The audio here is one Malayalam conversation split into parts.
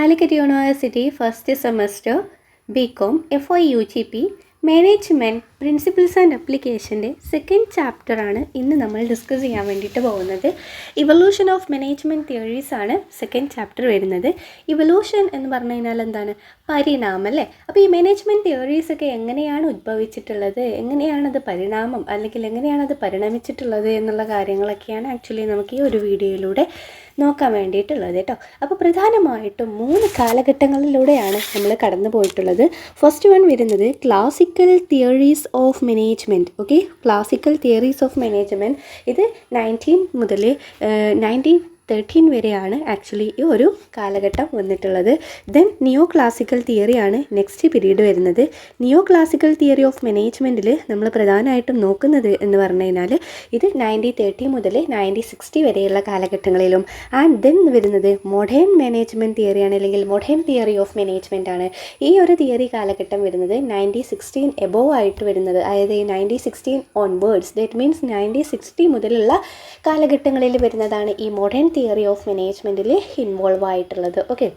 Calicut University first semester BCom FYUGP management principles and അപ്ലിക്കേഷൻ്റെ സെക്കൻഡ് ചാപ്റ്ററാണ് ഇന്ന് നമ്മൾ ഡിസ്കസ് ചെയ്യാൻ വേണ്ടിയിട്ട് പോകുന്നത്. ഇവല്യൂഷൻ ഓഫ് മാനേജ്മെൻറ്റ് തിയറീസ് ആണ് സെക്കൻഡ് ചാപ്റ്റർ വരുന്നത്. ഇവല്യൂഷൻ എന്ന് പറഞ്ഞു കഴിഞ്ഞാൽ എന്താണ്? പരിണാമം അല്ലേ? അപ്പോൾ ഈ മാനേജ്മെൻറ്റ് തിയറീസൊക്കെ എങ്ങനെയാണ് ഉദ്ഭവിച്ചിട്ടുള്ളത്, എങ്ങനെയാണത് പരിണാമം അല്ലെങ്കിൽ എങ്ങനെയാണത് പരിണമിച്ചിട്ടുള്ളത് എന്നുള്ള കാര്യങ്ങളൊക്കെയാണ് ആക്ച്വലി നമുക്ക് ഈ ഒരു വീഡിയോയിലൂടെ നോക്കാൻ വേണ്ടിയിട്ടുള്ളത് കേട്ടോ. അപ്പോൾ പ്രധാനമായിട്ടും 3 കാലഘട്ടങ്ങളിലൂടെയാണ് നമ്മൾ കടന്നു പോയിട്ടുള്ളത്. ഫസ്റ്റ് വൺ വരുന്നത് classical theories of management. Okay, classical theories of management ഇത് 19 മുതൽ 1913 വരെയാണ് ആക്ച്വലി ഈ ഒരു കാലഘട്ടം വന്നിട്ടുള്ളത്. ദെൻ നിയോ ക്ലാസിക്കൽ തിയറിയാണ് നെക്സ്റ്റ് പീരീഡ് വരുന്നത്. നിയോ ക്ലാസിക്കൽ തിയറി ഓഫ് മാനേജ്മെൻറ്റിൽ നമ്മൾ പ്രധാനമായിട്ടും നോക്കുന്നത് എന്ന് പറഞ്ഞു കഴിഞ്ഞാൽ ഇത് 1930 മുതൽ 1960 വരെയുള്ള കാലഘട്ടങ്ങളിലും ആൻഡ് ദെൻ വരുന്നത് മോഡേൺ മാനേജ്മെൻറ്റ് തിയറിയാണ്, അല്ലെങ്കിൽ മോഡേൺ തിയറി ഓഫ് മാനേജ്മെൻറ്റ് ആണ്. ഈ ഒരു തിയറി കാലഘട്ടം വരുന്നത് 1916 എബോവ് ആയിട്ട് വരുന്നത്, അതായത് 1916 ഓൺവേർഡ്സ്, ദാറ്റ് മീൻസ് 1960 മുതലുള്ള കാലഘട്ടങ്ങളിൽ വരുന്നതാണ് ഈ മോഡേൺ തിയറി ഓഫ് മാനേജ്മെൻറ്റിൽ ഇൻവോൾവ് ആയിട്ടുള്ളത്. ഓക്കെ,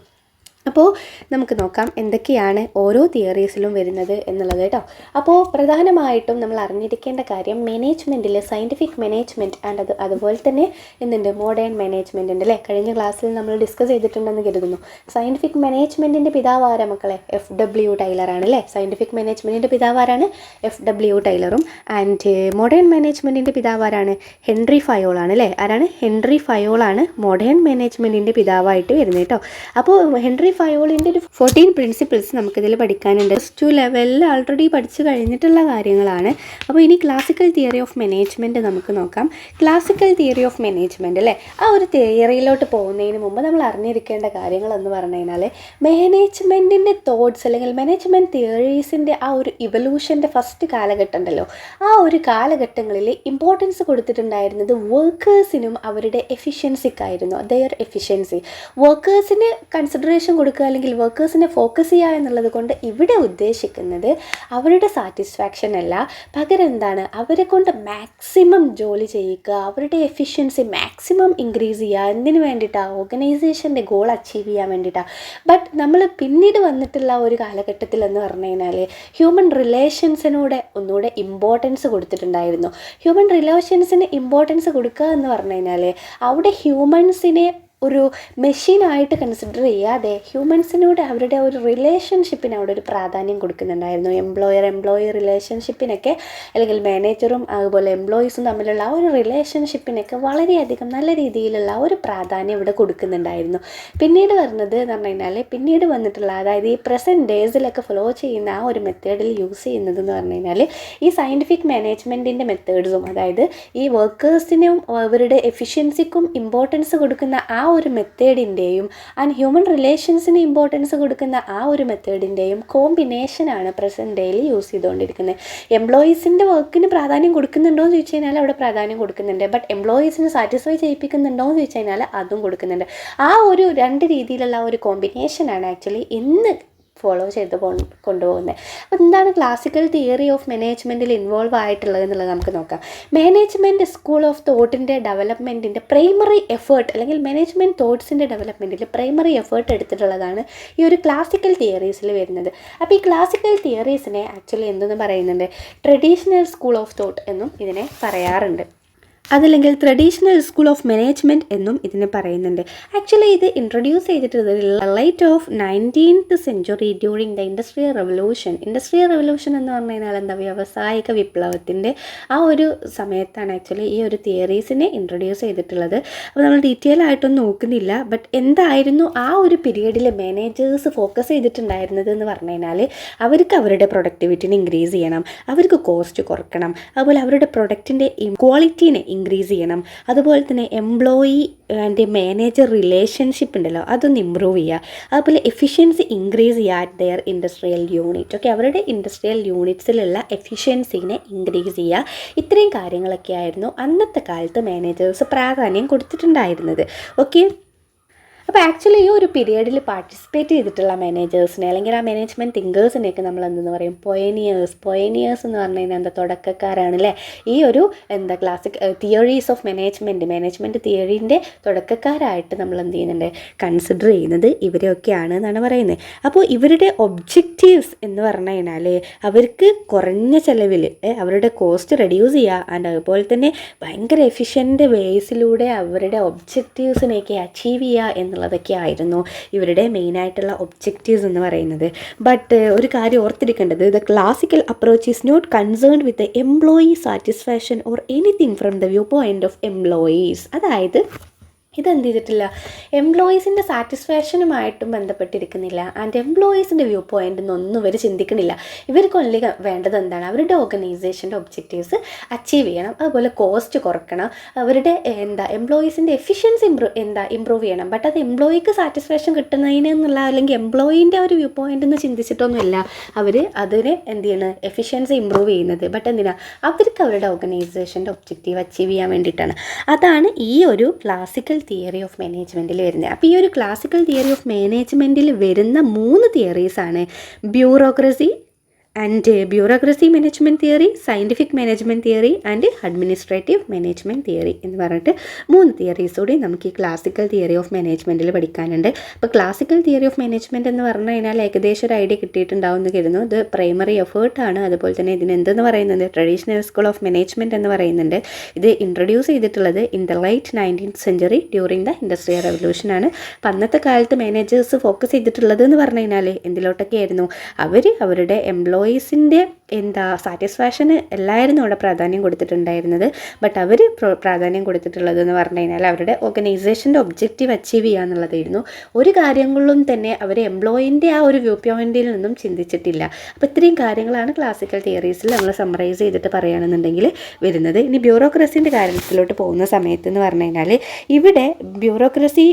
അപ്പോൾ നമുക്ക് നോക്കാം എന്തൊക്കെയാണ് ഓരോ തിയറീസിലും വരുന്നത് എന്നുള്ളത് കേട്ടോ. അപ്പോൾ പ്രധാനമായിട്ടും നമ്മൾ അറിഞ്ഞിരിക്കേണ്ട കാര്യം മാനേജ്മെൻറ്റിൽ സയൻറ്റിഫിക് മാനേജ്മെൻറ്റ് ആൻഡ് അതുപോലെ തന്നെ എന്തുണ്ട്, മോഡേൺ മാനേജ്മെൻറ്റ് ഉണ്ട് അല്ലേ? കഴിഞ്ഞ ക്ലാസ്സിൽ നമ്മൾ ഡിസ്കസ് ചെയ്തിട്ടുണ്ടെന്ന് കരുതുന്നു. സയൻറ്റിഫിക് മാനേജ്മെൻറ്റിൻ്റെ പിതാവാര മക്കളെ FW ടൈലറാണ് അല്ലേ? സയൻറ്റിഫിക് മാനേജ്മെൻറ്റിൻ്റെ പിതാവാരാണ് FW ടൈലറും ആൻഡ് മോഡേൺ മാനേജ്മെൻറ്റിൻ്റെ പിതാവാരാണ് ഹെൻറി ഫയോളാണ് അല്ലേ? ആരാണ്? ഹെൻറി ഫയോളാണ് മോഡേൺ മാനേജ്മെൻറ്റിൻ്റെ പിതാവായിട്ട് വരുന്നത് കേട്ടോ. അപ്പോൾ ഹെൻറി ഫയോളിൻ്റെ ഒരു 14 പ്രിൻസിപ്പിൾസ് നമുക്കിതിൽ പഠിക്കാനുണ്ട്. +2 ലെവലിൽ ആൾറെഡി പഠിച്ചു കഴിഞ്ഞിട്ടുള്ള കാര്യങ്ങളാണ്. അപ്പോൾ ഇനി ക്ലാസിക്കൽ തിയറി ഓഫ് മാനേജ്മെൻറ്റ് നമുക്ക് നോക്കാം. ക്ലാസിക്കൽ തിയറി ഓഫ് മാനേജ്മെൻറ്റ് അല്ലേ, ആ ഒരു തിയറിയിലോട്ട് പോകുന്നതിന് മുമ്പ് നമ്മൾ അറിഞ്ഞിരിക്കേണ്ട കാര്യങ്ങളെന്ന് പറഞ്ഞു കഴിഞ്ഞാൽ മാനേജ്മെൻറ്റിൻ്റെ തോട്ട്സ് അല്ലെങ്കിൽ മാനേജ്മെൻറ്റ് തിയറീസിൻ്റെ ആ ഒരു ഇവല്യൂഷൻ്റെ ഫസ്റ്റ് കാലഘട്ടം ഉണ്ടല്ലോ, ആ ഒരു കാലഘട്ടങ്ങളിൽ ഇമ്പോർട്ടൻസ് കൊടുത്തിട്ടുണ്ടായിരുന്നത് വർക്കേഴ്സിനും അവരുടെ എഫിഷ്യൻസിക്കായിരുന്നു. ദെയർ എഫിഷ്യൻസി, വർക്കേഴ്സിന് കൺസിഡറേഷൻ കൊടുക്കുക അല്ലെങ്കിൽ വർക്കേഴ്സിനെ ഫോക്കസ് ചെയ്യുക എന്നുള്ളത് കൊണ്ട് ഇവിടെ ഉദ്ദേശിക്കുന്നത് അവരുടെ സാറ്റിസ്ഫാക്ഷൻ അല്ല, പകരം എന്താണ്, അവരെ കൊണ്ട് മാക്സിമം ജോലി ചെയ്യിക്കുക, അവരുടെ എഫിഷ്യൻസി മാക്സിമം ഇൻക്രീസ് ചെയ്യുക. എന്തിനു വേണ്ടിയിട്ടാണ്? ഓർഗനൈസേഷൻ്റെ ഗോൾ അച്ചീവ് ചെയ്യാൻ വേണ്ടിയിട്ടാണ്. ബട്ട് നമ്മൾ പിന്നീട് വന്നിട്ടുള്ള ഒരു കാലഘട്ടത്തിൽ എന്ന് പറഞ്ഞു കഴിഞ്ഞാൽ ഹ്യൂമൻ റിലേഷൻസിനൂടെ ഒന്നുകൂടെ ഇമ്പോർട്ടൻസ് കൊടുത്തിട്ടുണ്ടായിരുന്നു. ഹ്യൂമൻ റിലേഷൻസിന് ഇമ്പോർട്ടൻസ് കൊടുക്കുക എന്ന് പറഞ്ഞു കഴിഞ്ഞാൽ അവിടെ ഹ്യൂമൻസിനെ ഒരു മെഷീനായിട്ട് കൺസിഡർ ചെയ്യാതെ ഹ്യൂമൻസിനോട് അവരുടെ ഒരു റിലേഷൻഷിപ്പിന് അവിടെ ഒരു പ്രാധാന്യം കൊടുക്കുന്നുണ്ടായിരുന്നു. എംപ്ലോയി റിലേഷൻഷിപ്പിനൊക്കെ, അല്ലെങ്കിൽ മാനേജറും അതുപോലെ എംപ്ലോയീസും തമ്മിലുള്ള ആ ഒരു റിലേഷൻഷിപ്പിനൊക്കെ വളരെയധികം നല്ല രീതിയിലുള്ള ഒരു പ്രാധാന്യം ഇവിടെ കൊടുക്കുന്നുണ്ടായിരുന്നു. പിന്നീട് വരുന്നത് എന്ന് പറഞ്ഞു കഴിഞ്ഞാൽ പിന്നീട് വന്നിട്ടുള്ള, അതായത് ഈ പ്രസൻറ്റ് ഡേയ്സിലൊക്കെ ഫോളോ ചെയ്യുന്ന ആ ഒരു മെത്തേഡിൽ യൂസ് ചെയ്യുന്നത് എന്ന് പറഞ്ഞു കഴിഞ്ഞാൽ ഈ സയൻറ്റിഫിക് മാനേജ്മെൻറ്റിൻ്റെ മെത്തേഡ്സും, അതായത് ഈ വർക്കേഴ്സിനും അവരുടെ എഫിഷ്യൻസിക്കും ഇമ്പോർട്ടൻസ് കൊടുക്കുന്ന ആ ഒരു മെത്തേഡിൻ്റെയും ആൻഡ് ഹ്യൂമൻ റിലേഷൻസിന് ഇമ്പോർട്ടൻസ് കൊടുക്കുന്ന ആ ഒരു മെത്തേഡിൻ്റെയും കോമ്പിനേഷനാണ് പ്രസൻറ്റ് ഡേയിൽ യൂസ് ചെയ്തുകൊണ്ടിരിക്കുന്നത്. എംപ്ലോയീസിൻ്റെ വർക്കിന് പ്രാധാന്യം കൊടുക്കുന്നുണ്ടോ എന്ന് ചോദിച്ചു കഴിഞ്ഞാൽ അവിടെ പ്രാധാന്യം കൊടുക്കുന്നുണ്ട്. ബട്ട് എംപ്ലോയീസിന് സാറ്റിസ്ഫൈ ചെയ്യിപ്പിക്കുന്നുണ്ടോ എന്ന് ചോദിച്ചു കഴിഞ്ഞാൽ അതും കൊടുക്കുന്നുണ്ട്. ആ ഒരു 2 രീതിയിലുള്ള ഒരു കോമ്പിനേഷനാണ് ആക്ച്വലി ഇന്ന് ഫോളോ ചെയ്ത് കൊണ്ടുപോകുന്നത്. അപ്പോൾ എന്താണ് ക്ലാസിക്കൽ തിയറി ഓഫ് മാനേജ്മെൻറ്റിൽ ഇൻവോൾവ് ആയിട്ടുള്ളത് എന്നുള്ളത് നമുക്ക് നോക്കാം. മാനേജ്മെൻറ്റ് സ്കൂൾ ഓഫ് തോട്ടിൻ്റെ ഡെവലപ്മെൻറ്റിൻ്റെ പ്രൈമറി എഫേർട്ട്, അല്ലെങ്കിൽ മാനേജ്മെൻറ്റ് തോട്ട്സിൻ്റെ ഡെവലപ്മെൻറ്റിൽ പ്രൈമറി എഫേർട്ട് എടുത്തിട്ടുള്ളതാണ് ഈ ഒരു ക്ലാസിക്കൽ തിയറീസിൽ വരുന്നത്. അപ്പോൾ ഈ ക്ലാസിക്കൽ തിയറീസിനെ ആക്ച്വലി എന്തെന്ന് പറയുന്നുണ്ട്? ട്രഡീഷണൽ സ്കൂൾ ഓഫ് തോട്ട് എന്നും ഇതിനെ പറയാറുണ്ട്, അതല്ലെങ്കിൽ ട്രഡീഷണൽ സ്കൂൾ ഓഫ് മാനേജ്മെൻറ്റ് എന്നും ഇതിനെ പറയുന്നുണ്ട്. ആക്ച്വലി ഇത് ഇൻട്രൊഡ്യൂസ് ചെയ്തിട്ടുള്ളത് light of 19th century during the industrial revolution. Industrial revolution എന്ന് പറഞ്ഞു കഴിഞ്ഞാൽ എന്താ, വ്യാവസായിക വിപ്ലവത്തിൻ്റെ ആ ഒരു സമയത്താണ് ആക്ച്വലി ഈ ഒരു തിയറീസിനെ ഇൻട്രൊഡ്യൂസ് ചെയ്തിട്ടുള്ളത്. അപ്പോൾ നമ്മൾ ഡീറ്റെയിൽ ആയിട്ടൊന്നും നോക്കുന്നില്ല. ബട്ട് എന്തായിരുന്നു ആ ഒരു പീരീഡിൽ മാനേജേഴ്സ് ഫോക്കസ് ചെയ്തിട്ടുണ്ടായിരുന്നത് എന്ന് പറഞ്ഞു കഴിഞ്ഞാൽ അവർക്ക് അവരുടെ പ്രൊഡക്ടിവിറ്റിനെ ഇൻക്രീസ് ചെയ്യണം, അവർക്ക് കോസ്റ്റ് കുറക്കണം, അതുപോലെ അവരുടെ പ്രൊഡക്റ്റിൻ്റെ ക്വാളിറ്റീനെ ഇൻക്രീസ് ചെയ്യണം, അതുപോലെ തന്നെ എംപ്ലോയി ആൻഡ് മാനേജർ റിലേഷൻഷിപ്പ് ഉണ്ടല്ലോ അതൊന്ന് ഇമ്പ്രൂവ് ചെയ്യുക, അതുപോലെ എഫിഷ്യൻസി ഇൻക്രീസ് ചെയ്യുക at there industrial unit. Okay, അവരുടെ ഇൻഡസ്ട്രിയൽ യൂണിറ്റ്സിലുള്ള എഫിഷ്യൻസിനെ ഇൻക്രീസ് ചെയ്യുക. ഇത്രയും കാര്യങ്ങളൊക്കെ ആയിരുന്നു അന്നത്തെ കാലത്ത് മാനേജേഴ്സ് പ്രാധാന്യം കൊടുത്തിട്ടുണ്ടായിരുന്നത്. ഓക്കെ, അപ്പോൾ ആക്ച്വലി ഈ ഒരു പീരിയഡിൽ പാർട്ടിസിപ്പേറ്റ് ചെയ്തിട്ടുള്ള മാനേജേഴ്സിനെ അല്ലെങ്കിൽ ആ മാനേജ്മെൻറ്റ് തിങ്കേഴ്സിനെയൊക്കെ നമ്മൾ എന്തെന്ന് പറയും, പൊയനിയേഴ്സ് എന്ന് പറഞ്ഞു കഴിഞ്ഞാൽ എന്താ, തുടക്കക്കാരാണ് അല്ലേ. ഈ ഒരു ക്ലാസിക് തിയറീസ് ഓഫ് മാനേജ്മെൻറ്റ് തിയറീൻ്റെ തുടക്കക്കാരായിട്ട് നമ്മൾ എന്ത് ചെയ്യുന്നുണ്ട്, കൺസിഡർ ചെയ്യുന്നത് ഇവരെയൊക്കെയാണ് എന്നാണ് പറയുന്നത്. അപ്പോൾ ഇവരുടെ ഒബ്ജക്റ്റീവ്സ് എന്ന് പറഞ്ഞു കഴിഞ്ഞാൽ അവർക്ക് കുറഞ്ഞ ചിലവിൽ അവരുടെ കോസ്റ്റ് റെഡ്യൂസ് ചെയ്യുക, ആൻഡ് അതുപോലെ തന്നെ ഭയങ്കര എഫിഷ്യൻ്റ് വേസിലൂടെ അവരുടെ ഒബ്ജക്റ്റീവ്സിനെയൊക്കെ അച്ചീവ് ചെയ്യുക എന്നുള്ളതൊക്കെ ആയിരുന്നു ഇവരുടെ മെയിനായിട്ടുള്ള ഒബ്ജക്റ്റീവ്സ് എന്ന് പറയുന്നത്. ബട്ട് ഒരു കാര്യം ഓർത്തിരിക്കേണ്ടത്, the classical approach is not concerned with the employee satisfaction or anything from the view point of employees. അതായത് ഇതെന്ത് ചെയ്തിട്ടില്ല, എംപ്ലോയീസിൻ്റെ സാറ്റിസ്ഫാക്ഷനുമായിട്ടും ബന്ധപ്പെട്ടിരിക്കുന്നില്ല, ആൻഡ് എംപ്ലോയീസിൻ്റെ വ്യൂ പോയിൻ്റ് ഒന്നും ഇവർ ചിന്തിക്കുന്നില്ല. ഇവർക്ക് ഒന്നി വേണ്ടത് എന്താണ്, അവരുടെ ഓർഗനൈസേഷൻ്റെ ഒബ്ജക്റ്റീവ്സ് അച്ചീവ് ചെയ്യണം, അതുപോലെ കോസ്റ്റ് കുറക്കണം, അവരുടെ എംപ്ലോയീസിൻ്റെ എഫിഷ്യൻസി ഇമ്പ്രൂവ് ചെയ്യണം. ബട്ട് അത് എംപ്ലോയിക്ക് സാറ്റിസ്ഫാക്ഷൻ കിട്ടുന്നതിനെന്നുള്ള അല്ലെങ്കിൽ എംപ്ലോയീൻ്റെ ഒരു വ്യൂ പോയിൻ്റ് എന്ന് ചിന്തിച്ചിട്ടൊന്നുമില്ല അവർ അതിനെ എന്ത് ചെയ്യണം, എഫിഷ്യൻസി ഇമ്പ്രൂവ് ചെയ്യുന്നത്. ബട്ട് എന്തിനാണ്, അവർക്ക് അവരുടെ ഓർഗനൈസേഷൻ്റെ ഒബ്ജക്റ്റീവ് അച്ചീവ് ചെയ്യാൻ വേണ്ടിയിട്ടാണ്. അതാണ് ഈ ഒരു ക്ലാസിക്കൽ തിയറി ഓഫ് മാനേജ്മെൻറ്റിൽ വരുന്നത്. അപ്പോൾ ഈ ഒരു ക്ലാസിക്കൽ തിയറി ഓഫ് മാനേജ്മെൻറ്റിൽ വരുന്ന 3 തിയറീസാണ് bureaucracy management theory, scientific management theory and administrative management theory എന്ന് പറഞ്ഞിട്ട് 3 തിയറീസൂടെ നമുക്ക് ഈ ക്ലാസിക്കൽ തിയറി ഓഫ് മാനേജ്മെൻറ്റിൽ പഠിക്കാനുണ്ട്. അപ്പോൾ ക്ലാസിക്കൽ തിയറി ഓഫ് മാനേജ്മെൻറ്റ് എന്ന് പറഞ്ഞു കഴിഞ്ഞാൽ ഏകദേശം ഒരു ഐഡിയ കിട്ടിയിട്ടുണ്ടാവും എന്ന് കരുതുന്നു. ഇത് പ്രൈമറി എഫേർട്ടാണ്. അതുപോലെ തന്നെ ഇതിനെന്തെന്ന് പറയുന്നത്, ട്രഡീഷണൽ സ്കൂൾ ഓഫ് മാനേജ്മെൻറ്റ് എന്ന് പറയുന്നുണ്ട്. ഇത് ഇൻട്രൊഡ്യൂസ് ചെയ്തിട്ടുള്ളത് in the late 19th century during the industrial റെവല്യൂഷനാണ്. അപ്പം അന്നത്തെ കാലത്ത് മാനേജേഴ്സ് ഫോക്കസ് ചെയ്തിട്ടുള്ളത് എന്ന് പറഞ്ഞു കഴിഞ്ഞാൽ എന്തിലോട്ടൊക്കെ ആയിരുന്നു, അവരുടെ എംപ്ലോയീസിൻ്റെ സാറ്റിസ്ഫാക്ഷന് എല്ലായിരുന്നു അവിടെ പ്രാധാന്യം കൊടുത്തിട്ടുണ്ടായിരുന്നത്. ബട്ട് അവർ പ്രാധാന്യം കൊടുത്തിട്ടുള്ളത് എന്ന് പറഞ്ഞു കഴിഞ്ഞാൽ അവരുടെ ഓർഗനൈസേഷൻ്റെ ഒബ്ജക്റ്റീവ് അച്ചീവ് ചെയ്യുക എന്നുള്ളതായിരുന്നു. ഒരു കാര്യങ്ങളിലും തന്നെ അവർ എംപ്ലോയിൻ്റെ ആ ഒരു വ്യൂ പോയിന്റിൽ നിന്നും ചിന്തിച്ചിട്ടില്ല. അപ്പോൾ ഇത്രയും കാര്യങ്ങളാണ് ക്ലാസിക്കൽ തിയറീസിൽ നമ്മൾ സമ്മറൈസ് ചെയ്തിട്ട് പറയുകയാണെന്നുണ്ടെങ്കിൽ വരുന്നത്. ഇനി ബ്യൂറോക്രസിൻ്റെ കാര്യത്തിലോട്ട് പോകുന്ന സമയത്ത് എന്ന് പറഞ്ഞു കഴിഞ്ഞാൽ ഇവിടെ ബ്യൂറോക്രസി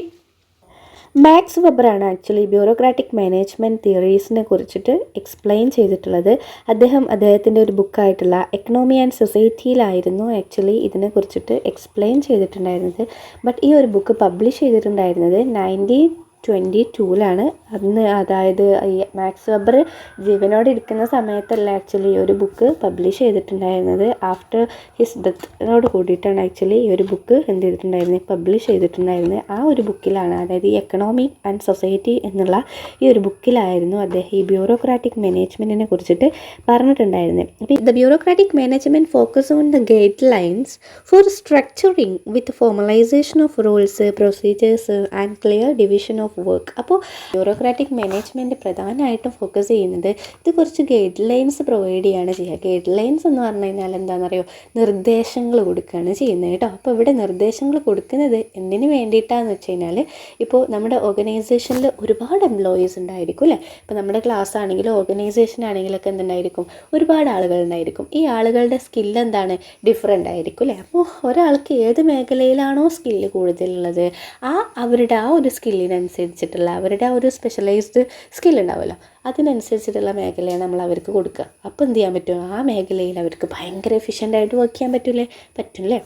മാക്സ് വെബറാണ് ആക്ച്വലി ബ്യൂറോക്രാറ്റിക് മാനേജ്മെൻറ്റ് തിയറീസിനെ കുറിച്ചിട്ട് എക്സ്പ്ലെയിൻ ചെയ്തിട്ടുള്ളത്. അദ്ദേഹത്തിൻ്റെ ഒരു ബുക്കായിട്ടുള്ള എക്കണോമി ആൻഡ് സൊസൈറ്റിയിലായിരുന്നു ആക്ച്വലി ഇതിനെ കുറിച്ചിട്ട് എക്സ്പ്ലെയിൻ ചെയ്തിട്ടുണ്ടായിരുന്നത്. ബട്ട് ഈ ഒരു ബുക്ക് പബ്ലിഷ് ചെയ്തിട്ടുണ്ടായിരുന്നത് 1922 അന്ന്, അതായത് ഈ മാക്സ് വെബർ ജീവനോടെ ഇരിക്കുന്ന സമയത്തല്ല ആക്ച്വലി ഈ ഒരു ബുക്ക് പബ്ലിഷ് ചെയ്തിട്ടുണ്ടായിരുന്നത്. ആഫ്റ്റർ ഹിസ് ഡെത്തിനോട് കൂടിയിട്ടാണ് ആക്ച്വലി ഈ ഒരു ബുക്ക് എന്ത് ചെയ്തിട്ടുണ്ടായിരുന്നത്, പബ്ലിഷ് ചെയ്തിട്ടുണ്ടായിരുന്നത്. ആ ഒരു ബുക്കിലാണ്, അതായത് ഈ എക്കണോമി ആൻഡ് സൊസൈറ്റി എന്നുള്ള ഈ ഒരു ബുക്കിലായിരുന്നു അദ്ദേഹം ഈ ബ്യൂറോക്രാറ്റിക് മാനേജ്മെൻറ്റിനെ കുറിച്ചിട്ട് പറഞ്ഞിട്ടുണ്ടായിരുന്നത്. അപ്പോൾ the bureaucratic management focus on the guidelines for structuring with formalisation of rules, procedures and clear division of work. അപ്പോൾ ബ്യൂറോക്രാറ്റിക് മാനേജ്മെൻറ്റ് പ്രധാനമായിട്ടും ഫോക്കസ് ചെയ്യുന്നത് ഇത് കുറച്ച് ഗൈഡ് ലൈൻസ് പ്രൊവൈഡ് ചെയ്യുകയാണ് ചെയ്യുക. ഗൈഡ് ലൈൻസ് എന്ന് പറഞ്ഞു കഴിഞ്ഞാൽ എന്താണെന്നറിയോ, നിർദ്ദേശങ്ങൾ കൊടുക്കുകയാണ് ചെയ്യുന്നത് കേട്ടോ. അപ്പോൾ ഇവിടെ നിർദ്ദേശങ്ങൾ കൊടുക്കുന്നത് എന്തിനു വേണ്ടിയിട്ടാണെന്ന് വെച്ച് കഴിഞ്ഞാൽ, ഇപ്പോൾ നമ്മുടെ ഓർഗനൈസേഷനിൽ ഒരുപാട് എംപ്ലോയീസ് ഉണ്ടായിരിക്കും അല്ലേ. ഇപ്പോൾ നമ്മുടെ ക്ലാസ് ആണെങ്കിലും ഓർഗനൈസേഷൻ ആണെങ്കിലൊക്കെ എന്തുണ്ടായിരിക്കും, ഒരുപാട് ആളുകൾ ഉണ്ടായിരിക്കും. ഈ ആളുകളുടെ സ്കില്ല് എന്താണ്, ഡിഫറെൻ്റ് ആയിരിക്കും അല്ലേ. അപ്പോൾ ഒരാൾക്ക് ഏത് മേഖലയിലാണോ സ്കില്ല് കൂടുതലുള്ളത് അവരുടെ ആ ഒരു സ്കില്ലിനനുസരിച്ചിട്ടുള്ള അവരുടെ ആ ഒരു സ്പെഷ്യലൈസ്ഡ് സ്കിൽ ഉണ്ടാവുമല്ലോ, അതിനനുസരിച്ചിട്ടുള്ള മേഖലയാണ് നമ്മൾ അവർക്ക് കൊടുക്കുക. അപ്പോൾ എന്ത് ചെയ്യാൻ പറ്റും, ആ മേഖലയിൽ അവർക്ക് ഭയങ്കര എഫിഷ്യൻ്റായിട്ട് വർക്ക് ചെയ്യാൻ പറ്റില്ലേ.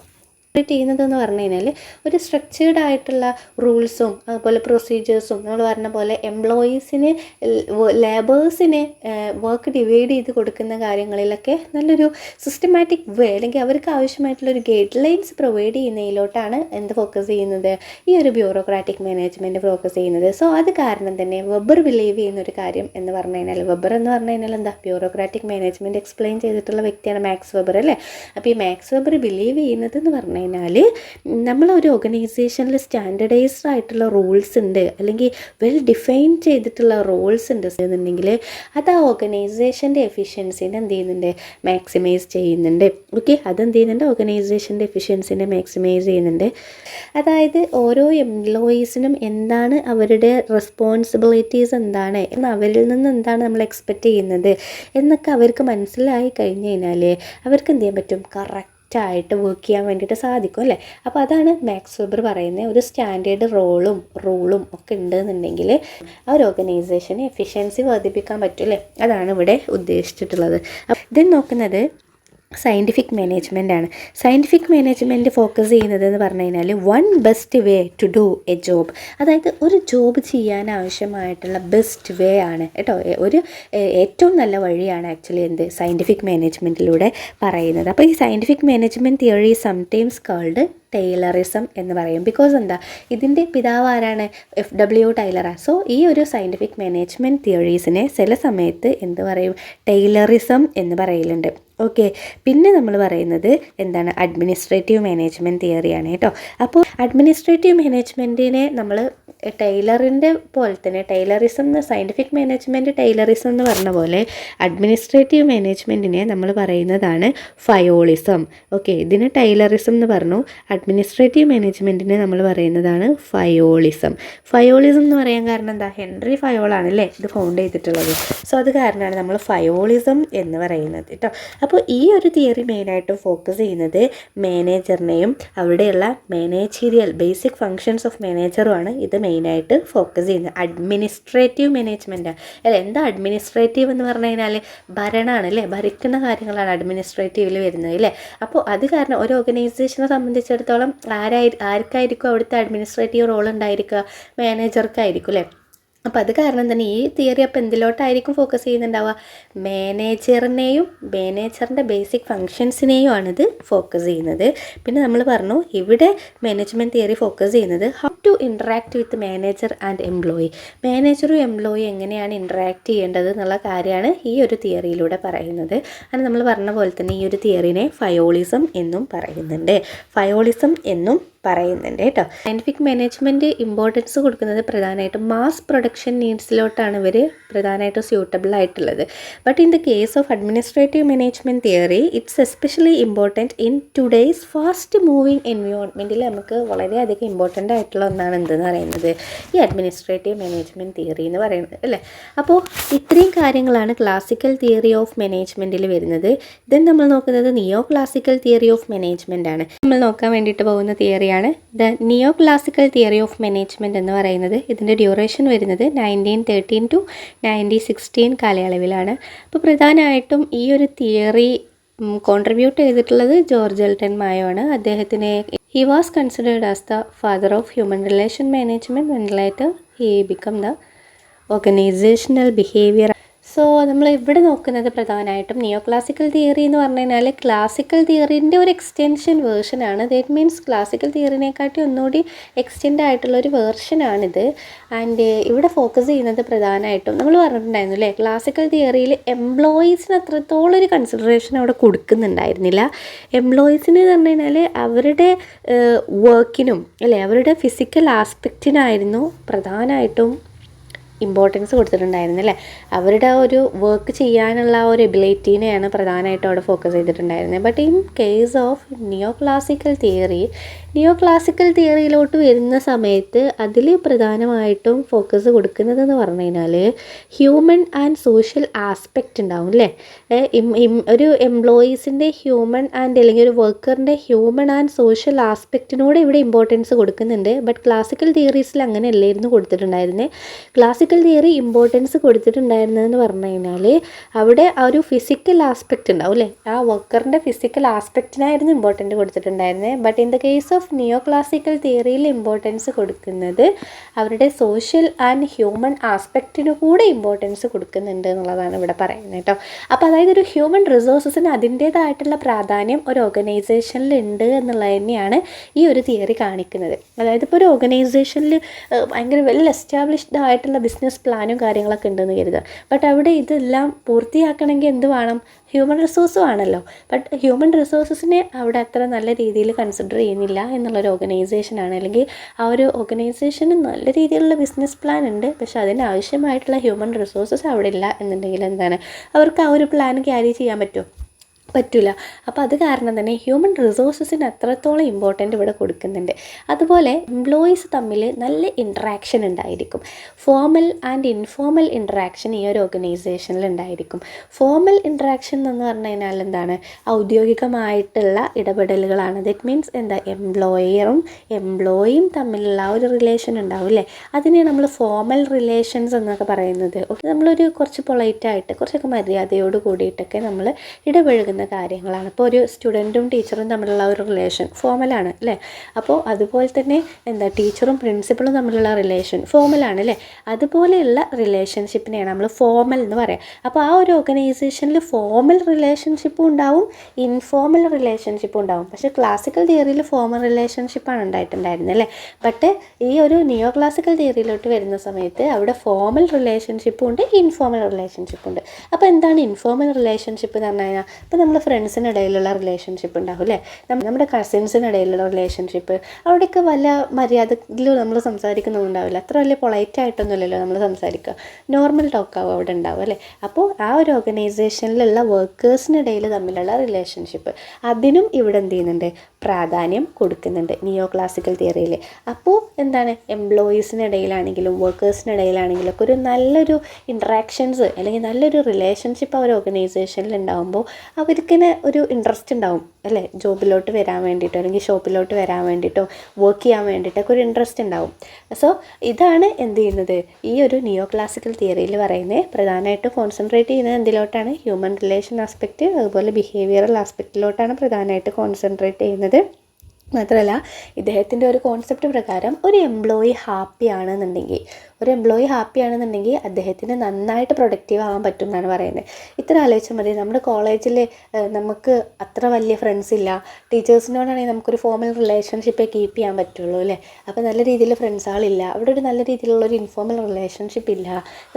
ചെയ്യുന്നതെന്ന് പറഞ്ഞു കഴിഞ്ഞാൽ ഒരു സ്ട്രക്ചേർഡ് ആയിട്ടുള്ള റൂൾസും അതുപോലെ പ്രൊസീജിയേഴ്സും നമ്മൾ പറഞ്ഞ പോലെ എംപ്ലോയീസിന് ലേബേഴ്സിന് വർക്ക് ഡിവൈഡ് ചെയ്ത് കൊടുക്കുന്ന കാര്യങ്ങളിലൊക്കെ നല്ലൊരു സിസ്റ്റമാറ്റിക് വേ അല്ലെങ്കിൽ അവർക്ക് ആവശ്യമായിട്ടുള്ളൊരു ഗൈഡ് ലൈൻസ് പ്രൊവൈഡ് ചെയ്യുന്നതിലോട്ടാണ് എന്ത് ഫോക്കസ് ചെയ്യുന്നത്, ഈ ഒരു ബ്യൂറോക്രാറ്റിക് മാനേജ്മെൻറ്റ് ഫോക്കസ് ചെയ്യുന്നത്. സോ അത് കാരണം തന്നെ വെബർ ബിലീവ് ചെയ്യുന്ന ഒരു കാര്യം എന്ന് പറഞ്ഞു കഴിഞ്ഞാൽ, വെബർ എന്ന് പറഞ്ഞു കഴിഞ്ഞാൽ എന്താ, ബ്യൂറോക്രാറ്റിക് മാനേജ്മെൻറ്റ് എക്സ്പ്ലെയിൻ ചെയ്തിട്ടുള്ള വ്യക്തിയാണ് മാക്സ് വെബർ അല്ലേ. അപ്പോൾ ഈ മാക്സ് വെബർ ബിലീവ് ചെയ്യുന്നത് എന്ന് പറഞ്ഞു കഴിഞ്ഞാൽ നമ്മളൊരു ഓർഗനൈസേഷനിൽ സ്റ്റാൻഡർഡൈസ്ഡ് ആയിട്ടുള്ള റൂൾസ് ഉണ്ട് അല്ലെങ്കിൽ വെൽ ഡിഫൈൻ ചെയ്തിട്ടുള്ള റൂൾസ് ഉണ്ട് എന്നുണ്ടെങ്കിൽ അത് ആ ഓർഗനൈസേഷൻ്റെ എഫിഷ്യൻസിനെ എന്ത് ചെയ്യുന്നുണ്ട്, മാക്സിമൈസ് ചെയ്യുന്നുണ്ട്. ഓക്കെ, അതെന്ത് ചെയ്യുന്നുണ്ട്, ഓർഗനൈസേഷൻ്റെ എഫിഷ്യൻസിനെ മാക്സിമൈസ് ചെയ്യുന്നുണ്ട്. അതായത് ഓരോ എംപ്ലോയീസിനും എന്താണ് അവരുടെ റെസ്പോൺസിബിലിറ്റീസ് എന്താണ് എന്ന് അവരിൽ നിന്ന് എന്താണ് നമ്മൾ എക്സ്പെക്റ്റ് ചെയ്യുന്നത് എന്നൊക്കെ അവർക്ക് മനസ്സിലായി കഴിഞ്ഞ് കഴിഞ്ഞാൽ അവർക്ക് എന്ത് ചെയ്യാൻ പറ്റും, കറക്റ്റായിട്ട് വർക്ക് ചെയ്യാൻ വേണ്ടിയിട്ട് സാധിക്കും അല്ലേ. അപ്പോൾ അതാണ് മാക്സ് വെബർ പറയുന്നത്, ഒരു സ്റ്റാൻഡേർഡ് റൂളും ഒക്കെ ഉണ്ടെന്നുണ്ടെങ്കിൽ ആ ഒരു ഓർഗനൈസേഷന് എഫിഷ്യൻസി വർദ്ധിപ്പിക്കാൻ പറ്റും അല്ലേ. അതാണ് ഇവിടെ ഉദ്ദേശിച്ചിട്ടുള്ളത്. ഇതിൽ നോക്കുന്നത് സയൻറ്റിഫിക് മാനേജ്മെൻ്റ് ആണ്. സയൻറ്റിഫിക് മാനേജ്മെൻറ്റ് ഫോക്കസ് ചെയ്യുന്നത് എന്ന് പറഞ്ഞു കഴിഞ്ഞാൽ one best way to do a job, അതായത് ഒരു ജോബ് ചെയ്യാൻ ആവശ്യമായിട്ടുള്ള ബെസ്റ്റ് വേ ആണ് കേട്ടോ, ഒരു ഏറ്റവും നല്ല വഴിയാണ് ആക്ച്വലി എന്ത് സയൻറ്റിഫിക് മാനേജ്മെൻറ്റിലൂടെ പറയുന്നത്. അപ്പോൾ ഈ scientific management theory sometimes called Taylorism എന്ന് പറയും. ബിക്കോസ് എന്താ, ഇതിൻ്റെ പിതാവ് ആരാണ്? FW ടൈലറാണ്. സോ ഈ ഒരു സയൻറ്റിഫിക് മാനേജ്മെൻറ്റ് തിയറീസിനെ ചില സമയത്ത് എന്ത് പറയും? ടൈലറിസം എന്ന് പറയലുണ്ട്. ഓക്കെ, പിന്നെ നമ്മൾ പറയുന്നത് എന്താണ്? അഡ്മിനിസ്ട്രേറ്റീവ് മാനേജ്മെൻറ്റ് തിയറിയാണ് കേട്ടോ. അപ്പോൾ അഡ്മിനിസ്ട്രേറ്റീവ് മാനേജ്മെൻറ്റിനെ നമ്മൾ ടൈലറിൻ്റെ പോലെ തന്നെ, ടൈലറിസം എന്ന് സയൻറ്റിഫിക് മാനേജ്മെൻറ്റ് ടൈലറിസം എന്ന് പറഞ്ഞ പോലെ അഡ്മിനിസ്ട്രേറ്റീവ് മാനേജ്മെൻറ്റിനെ നമ്മൾ പറയുന്നതാണ് ഫയോളിസം. ഓക്കെ, ഇതിന് ടൈലറിസം എന്ന് പറഞ്ഞു. അഡ്മിനിസ്ട്രേറ്റീവ് മാനേജ്മെൻറ്റിനെ നമ്മൾ പറയുന്നതാണ് ഫയോളിസം. ഫയോളിസം എന്ന് പറയാൻ കാരണം എന്താ? ഹെൻറി ഫയോളാണ് അല്ലേ ഇത് ഫൗണ്ട് ചെയ്തിട്ടുള്ളത്. സോ അത് കാരണമാണ് നമ്മൾ ഫയോളിസം എന്ന് പറയുന്നത് കേട്ടോ. അപ്പോൾ ഈ ഒരു തിയറി മെയിനായിട്ട് ഫോക്കസ് ചെയ്യുന്നത് മാനേജറിനെയും അവിടെയുള്ള മാനേജീരിയൽ ബേസിക് ഫങ്ഷൻസ് ഓഫ് മാനേജറുമാണ് ഇത് മെയിനായിട്ട് ഫോക്കസ് ചെയ്യുന്നത്. അഡ്മിനിസ്ട്രേറ്റീവ് മാനേജ്മെൻറ്റ് അല്ല, എന്താ അഡ്മിനിസ്ട്രേറ്റീവ് എന്ന് പറഞ്ഞു കഴിഞ്ഞാൽ ഭരണമാണ് അല്ലേ, ഭരിക്കുന്ന കാര്യങ്ങളാണ് അഡ്മിനിസ്ട്രേറ്റീവിൽ വരുന്നത് അല്ലേ. അപ്പോൾ അത് കാരണം ഒരു ഓർഗനൈസേഷനെ സംബന്ധിച്ചിടത്തോളം ആർക്കായിരിക്കും അവിടുത്തെ അഡ്മിനിസ്ട്രേറ്റീവ് റോൾ ഉണ്ടായിരിക്കുക? മാനേജർക്കായിരിക്കും അല്ലേ. അപ്പോൾ അത് കാരണം തന്നെ ഈ തിയറി അപ്പോൾ എന്തിലോട്ടായിരിക്കും ഫോക്കസ് ചെയ്യുന്നുണ്ടാവുക? മാനേജറിനെയും മാനേജറിൻ്റെ ബേസിക് ഫങ്ഷൻസിനെയും ആണിത് ഫോക്കസ് ചെയ്യുന്നത്. പിന്നെ നമ്മൾ പറഞ്ഞു ഇവിടെ മാനേജ്മെൻറ്റ് തിയറി ഫോക്കസ് ചെയ്യുന്നത് how to interact with manager and employee, മാനേജറും എംപ്ലോയി എങ്ങനെയാണ് ഇൻട്രാക്ട് ചെയ്യേണ്ടത് എന്നുള്ള കാര്യമാണ് ഈ ഒരു തിയറിയിലൂടെ പറയുന്നത്. അത് നമ്മൾ പറഞ്ഞ പോലെ തന്നെ ഈ ഒരു തിയറിനെ ഫയോളിസം എന്നും പറയുന്നുണ്ട് കേട്ടോ. സയൻറ്റിഫിക് മാനേജ്മെൻറ്റ് ഇമ്പോർട്ടൻസ് കൊടുക്കുന്നത് പ്രധാനമായിട്ടും മാസ് പ്രൊഡക്ഷൻ നീഡ്സിലോട്ടാണ് ഇവർ പ്രധാനമായിട്ടും സ്യൂട്ടബിൾ ആയിട്ടുള്ളത്. But in the case of administrative management theory it's especially important in today's fast moving എൻവയോൺമെൻറ്റിൽ നമുക്ക് വളരെയധികം ഇമ്പോർട്ടൻ്റ് ആയിട്ടുള്ള ഒന്നാണ് എന്തെന്ന് പറയുന്നത് ഈ അഡ്മിനിസ്ട്രേറ്റീവ് മാനേജ്മെൻറ്റ് തിയറി എന്ന് പറയുന്നത് അല്ലേ. അപ്പോൾ ഇത്രയും കാര്യങ്ങളാണ് ക്ലാസിക്കൽ തിയറി ഓഫ് മാനേജ്മെൻറ്റിൽ വരുന്നത്. ദെൻ നമ്മൾ നോക്കുന്നത് neo classical theory of management ആണ്. നമ്മൾ നോക്കാൻ വേണ്ടിയിട്ട് പോകുന്ന തിയറിയാണ് the neo classical theory of management എന്ന് പറയുന്നത്. ഇതിൻ്റെ ഡ്യൂറേഷൻ വരുന്നത് 1913 to 1916 കാലയളവിലാണ്. അപ്പോൾ പ്രധാനമായിട്ടും ഈ ഒരു തിയറി കോൺട്രിബ്യൂട്ട് ചെയ്തിട്ടുള്ളത് ജോർജ് എൽട്ടൺ മായോ ആണ്. അദ്ദേഹത്തിന് he was considered as the father of human relation management when later he become the organisational behaviour. So നമ്മൾ ഇവിടെ നോക്കുന്നത് പ്രധാനമായിട്ടും നിയോ ക്ലാസിക്കൽ തിയറി എന്ന് പറഞ്ഞു കഴിഞ്ഞാൽ ക്ലാസിക്കൽ തിയറിൻ്റെ ഒരു എക്സ്റ്റെൻഷൻ വേർഷനാണ്. ദാറ്റ് മീൻസ് ക്ലാസിക്കൽ തിയറിനെക്കാട്ടി ഒന്നുകൂടി എക്സ്റ്റെൻഡ് ആയിട്ടുള്ളൊരു വേർഷനാണിത്. ആൻഡ് ഇവിടെ ഫോക്കസ് ചെയ്യുന്നത് പ്രധാനമായിട്ടും നമ്മൾ പറഞ്ഞിട്ടുണ്ടായിരുന്നു അല്ലേ, ക്ലാസിക്കൽ തിയറിയിൽ എംപ്ലോയീസിന് അത്രത്തോളം ഒരു കൺസിഡറേഷൻ അവിടെ കൊടുക്കുന്നുണ്ടായിരുന്നില്ല. എംപ്ലോയീസിന് പറഞ്ഞു കഴിഞ്ഞാൽ അവരുടെ വർക്കിനും അല്ലേ അവരുടെ ഫിസിക്കൽ ആസ്പെക്റ്റിനായിരുന്നു പ്രധാനമായിട്ടും ഇമ്പോർട്ടൻസ് കൊടുത്തിട്ടുണ്ടായിരുന്നു അല്ലേ. അവരുടെ ആ ഒരു വർക്ക് ചെയ്യാനുള്ള ആ ഒരു എബിലിറ്റീനെയാണ് പ്രധാനമായിട്ടും അവിടെ ഫോക്കസ് ചെയ്തിട്ടുണ്ടായിരുന്നത്. But in case of neo classical തിയറിയിലോട്ട് വരുന്ന സമയത്ത് അതിൽ പ്രധാനമായിട്ടും ഫോക്കസ് കൊടുക്കുന്നതെന്ന് പറഞ്ഞു കഴിഞ്ഞാൽ ഹ്യൂമൻ ആൻഡ് സോഷ്യൽ ആസ്പെക്റ്റ് ഉണ്ടാവും അല്ലേ. ഒരു എംപ്ലോയീസിൻ്റെ ഹ്യൂമൻ ആൻഡ് അല്ലെങ്കിൽ ഒരു വർക്കറിൻ്റെ ഹ്യൂമൻ ആൻഡ് സോഷ്യൽ ആസ്പെക്റ്റിനോട് ഇവിടെ ഇമ്പോർട്ടൻസ് കൊടുക്കുന്നുണ്ട്. ബട്ട് ക്ലാസിക്കൽ തിയറീസിൽ അങ്ങനെ അല്ലായിരുന്നു കൊടുത്തിട്ടുണ്ടായിരുന്നത്. ക്ലാസിക്കൽ തിയറി ഇമ്പോർട്ടൻസ് കൊടുത്തിട്ടുണ്ടായിരുന്നതെന്ന് പറഞ്ഞു കഴിഞ്ഞാൽ അവിടെ ആ ഒരു ഫിസിക്കൽ ആസ്പെക്റ്റ് ഉണ്ടാവും അല്ലേ, ആ വർക്കറിൻ്റെ ഫിസിക്കൽ ആസ്പെക്റ്റിനായിരുന്നു ഇമ്പോർട്ടൻ്റ് കൊടുത്തിട്ടുണ്ടായിരുന്നത്. But in the case of neo classical തിയറിയിൽ ഇമ്പോർട്ടൻസ് കൊടുക്കുന്നത് അവരുടെ സോഷ്യൽ ആൻഡ് ഹ്യൂമൻ ആസ്പെക്റ്റിന് കൂടെ ഇമ്പോർട്ടൻസ് കൊടുക്കുന്നുണ്ട് എന്നുള്ളതാണ് ഇവിടെ പറയുന്നത് കേട്ടോ. അപ്പോൾ അതായത് ഒരു ഹ്യൂമൻ റിസോഴ്സസിന് അതിൻ്റേതായിട്ടുള്ള പ്രാധാന്യം ഒരു ഓർഗനൈസേഷനിൽ ഉണ്ട് എന്നുള്ളത് തന്നെയാണ് ഈ ഒരു തിയറി കാണിക്കുന്നത്. അതായത് ഇപ്പോൾ ഒരു ഓർഗനൈസേഷനിൽ ഭയങ്കര വെൽ എസ്റ്റാബ്ലിഷ്ഡ് ആയിട്ടുള്ള ബിസിനസ് പ്ലാനും കാര്യങ്ങളൊക്കെ ഉണ്ടെന്ന് കരുതുക. ബട്ട് അവിടെ ഇതെല്ലാം പൂർത്തിയാക്കണമെങ്കിൽ എന്ത് വേണം? ഹ്യൂമൻ റിസോഴ്സ് ആണല്ലോ. ബട്ട് ഹ്യൂമൻ റിസോഴ്സസിനെ അവിടെ അത്ര നല്ല രീതിയിൽ കൺസിഡർ ചെയ്യുന്നില്ല എന്നുള്ളൊരു ഓർഗനൈസേഷനാണ്. അല്ലെങ്കിൽ ആ ഒരു ഓർഗനൈസേഷന് നല്ല രീതിയിലുള്ള ബിസിനസ് പ്ലാൻ ഉണ്ട്, പക്ഷെ അതിനാവശ്യമായിട്ടുള്ള ഹ്യൂമൻ റിസോഴ്സസ് അവിടെ ഇല്ല എന്നുണ്ടെങ്കിൽ എന്താണ് അവർക്ക് ആ ഒരു പ്ലാൻ ക്യാരി ചെയ്യാൻ പറ്റില്ല. അപ്പോൾ അത് കാരണം തന്നെ ഹ്യൂമൻ റിസോഴ്സസിന് അത്രത്തോളം ഇമ്പോർട്ടൻ്റ് ഇവിടെ കൊടുക്കുന്നുണ്ട്. അതുപോലെ എംപ്ലോയീസ് തമ്മിൽ നല്ല ഇൻട്രാക്ഷൻ ഉണ്ടായിരിക്കും. ഫോർമൽ ആൻഡ് ഇൻഫോർമൽ ഇൻട്രാക്ഷൻ ഈ ഒരു ഓർഗനൈസേഷനിൽ ഉണ്ടായിരിക്കും. ഫോർമൽ ഇൻട്രാക്ഷൻ എന്ന് പറഞ്ഞു കഴിഞ്ഞാൽ എന്താണ്? ഔദ്യോഗികമായിട്ടുള്ള ഇടപെടലുകളാണ്. ദറ്റ് മീൻസ് എന്താ, എംപ്ലോയിയും തമ്മിലുള്ള ആ ഒരു റിലേഷൻ ഉണ്ടാവും അല്ലേ, അതിനെ നമ്മൾ ഫോർമൽ റിലേഷൻസ് എന്നൊക്കെ പറയുന്നത്. നമ്മളൊരു കുറച്ച് പൊളൈറ്റായിട്ട് കുറച്ചൊക്കെ മര്യാദയോട് കൂടിയിട്ടൊക്കെ നമ്മൾ ഇടപഴകുന്ന ചെയ്യാവുന്ന കാര്യങ്ങളാണ്. ഇപ്പോൾ ഒരു സ്റ്റുഡൻറ്റും ടീച്ചറും തമ്മിലുള്ള ഒരു റിലേഷൻ ഫോമലാണ് അല്ലേ. അപ്പോൾ അതുപോലെ തന്നെ ടീച്ചറും പ്രിൻസിപ്പളും തമ്മിലുള്ള റിലേഷൻ ഫോമലാണ് അല്ലേ. അതുപോലെയുള്ള റിലേഷൻഷിപ്പിനെയാണ് നമ്മൾ ഫോമൽ എന്ന് പറയുക. അപ്പോൾ ആ ഒരു ഓർഗനൈസേഷനിൽ ഫോമൽ റിലേഷൻഷിപ്പും ഉണ്ടാവും, ഇൻഫോമൽ റിലേഷൻഷിപ്പും ഉണ്ടാവും. പക്ഷേ ക്ലാസിക്കൽ തിയറിയിൽ ഫോമൽ റിലേഷൻഷിപ്പാണ് ഉണ്ടായിട്ടുണ്ടായിരുന്നത് അല്ലേ. ബട്ട് ഈ ഒരു നിയോ ക്ലാസിക്കൽ തിയറിയിലോട്ട് വരുന്ന സമയത്ത് അവിടെ ഫോമൽ റിലേഷൻഷിപ്പും ഉണ്ട്, ഇൻഫോമൽ റിലേഷൻഷിപ്പും ഉണ്ട്. അപ്പോൾ എന്താണ് ഇൻഫോമൽ റിലേഷൻഷിപ്പ് എന്ന് പറഞ്ഞു കഴിഞ്ഞാൽ, ഇപ്പോൾ നമ്മൾ ഫ്രണ്ട്സിനിടയിലുള്ള റിലേഷൻഷിപ്പ് ഉണ്ടാവും അല്ലേ, നമ്മുടെ കസിൻസിനിടയിലുള്ള റിലേഷൻഷിപ്പ്. അവിടെയൊക്കെ വല്ല മര്യാദയിലും നമ്മൾ സംസാരിക്കുന്നുണ്ടാവില്ല, അത്ര വലിയ പൊളൈറ്റായിട്ടൊന്നുമില്ലല്ലോ നമ്മൾ സംസാരിക്കുക, നോർമൽ ടോക്കാവും അവിടെ ഉണ്ടാവും അല്ലേ. അപ്പോൾ ആ ഒരു ഓർഗനൈസേഷനിലുള്ള വർക്കേഴ്സിനിടയിൽ തമ്മിലുള്ള റിലേഷൻഷിപ്പ്, അതിനും ഇവിടെ എന്ത് ചെയ്യുന്നുണ്ട്, പ്രാധാന്യം കൊടുക്കുന്നുണ്ട് നിയോ ക്ലാസിക്കൽ തിയറിയിൽ. അപ്പോൾ എന്താണ്, എംപ്ലോയീസിനിടയിലാണെങ്കിലും വർക്കേഴ്സിനിടയിലാണെങ്കിലും ഒക്കെ ഒരു നല്ലൊരു ഇൻട്രാക്ഷൻസ് അല്ലെങ്കിൽ നല്ലൊരു റിലേഷൻഷിപ്പ് ആ ഒരു ഓർഗനൈസേഷനിൽ ഉണ്ടാകുമ്പോൾ അവർക്കിനെ ഒരു ഇൻട്രസ്റ്റ് ഉണ്ടാവും അല്ലേ, ജോബിലോട്ട് വരാൻ വേണ്ടിയിട്ടോ അല്ലെങ്കിൽ ഷോപ്പിലോട്ട് വരാൻ വേണ്ടിയിട്ടോ വർക്ക് ചെയ്യാൻ വേണ്ടിയിട്ടൊക്കെ ഒരു ഇൻട്രസ്റ്റ് ഉണ്ടാവും. സോ ഇതാണ് എന്ത് ചെയ്യുന്നത്, ഈ ഒരു നിയോ ക്ലാസിക്കൽ തിയറിയിൽ പറയുന്നത് പ്രധാനമായിട്ടും കോൺസെൻട്രേറ്റ് ചെയ്യുന്നത് എന്തിലോട്ടാണ്, ഹ്യൂമൻ റിലേഷൻ ആസ്പെക്റ്റ് അതുപോലെ ബിഹേവിയറൽ ആസ്പെക്റ്റിലോട്ടാണ് പ്രധാനമായിട്ട് കോൺസെൻട്രേറ്റ് ചെയ്യുന്നത്. മാത്രമല്ല ഇദ്ദേഹത്തിൻ്റെ ഒരു കോൺസെപ്റ്റ് പ്രകാരം ഒരു എംപ്ലോയി ഹാപ്പി ആണെന്നുണ്ടെങ്കിൽ അദ്ദേഹത്തിന് നന്നായിട്ട് പ്രൊഡക്റ്റീവ് ആകാൻ പറ്റും എന്നാണ് പറയുന്നത്. ഇത്ര ആലോചിച്ചാൽ മതി, നമ്മുടെ കോളേജിൽ നമുക്ക് അത്ര വലിയ ഫ്രണ്ട്സ് ഇല്ല, ടീച്ചേഴ്സിനോടാണെങ്കിൽ നമുക്കൊരു ഫോമൽ റിലേഷൻഷിപ്പേ കീപ്പ് ചെയ്യാൻ പറ്റുള്ളൂ അല്ലേ. അപ്പോൾ നല്ല രീതിയിൽ ഫ്രണ്ട്സ് ആളില്ല, അവിടെ ഒരു നല്ല രീതിയിലുള്ളൊരു ഇൻഫോമൽ റിലേഷൻഷിപ്പ് ഇല്ല,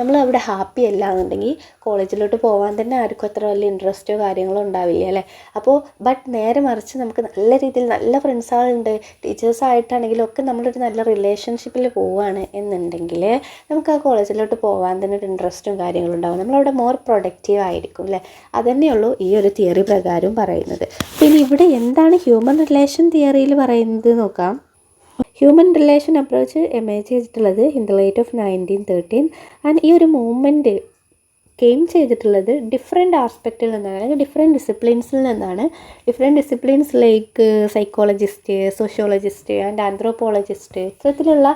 നമ്മൾ അവിടെ ഹാപ്പി അല്ല എന്നുണ്ടെങ്കിൽ കോളേജിലോട്ട് പോകാൻ തന്നെ ആർക്കും അത്ര വലിയ ഇൻട്രസ്റ്റോ കാര്യങ്ങളോ ഉണ്ടാവില്ല അല്ലേ. അപ്പോൾ ബട്ട് നേരെ മറിച്ച് നമുക്ക് നല്ല രീതിയിൽ നല്ല ഫ്രണ്ട്സ് ആളുണ്ട്, ടീച്ചേഴ്സായിട്ടാണെങ്കിലും ഒക്കെ നമ്മളൊരു നല്ല റിലേഷൻഷിപ്പിൽ പോവുകയാണ് എന്നുണ്ടെങ്കിൽ നമുക്ക് ആ കോളേജിലോട്ട് പോകാൻ തന്നെ ഒരു ഇൻട്രസ്റ്റും കാര്യങ്ങളും ഉണ്ടാകും, നമ്മളവിടെ മോർ പ്രൊഡക്റ്റീവ് ആയിരിക്കും അല്ലേ. അതുതന്നെയുള്ളൂ ഈ ഒരു തിയറി പ്രകാരം പറയുന്നത്. പിന്നെ ഇവിടെ എന്താണ് ഹ്യൂമൻ റിലേഷൻ തിയറിയിൽ പറയുന്നത് നോക്കാം. ഹ്യൂമൻ റിലേഷൻ അപ്രോച്ച് എമേജ് ചെയ്തിട്ടുള്ളത് in the light of 1913 and ഈ ഒരു മൂവ്മെൻറ്റ് കെയിം ചെയ്തിട്ടുള്ളത് ഡിഫറെൻറ്റ് ആസ്പെക്റ്റിൽ നിന്നാണ്, അല്ലെങ്കിൽ ഡിഫറെൻറ്റ് ഡിസിപ്ലിൻസിൽ നിന്നാണ്. Different disciplines like psychologist, sociologist and anthropologist, ഇത്തരത്തിലുള്ള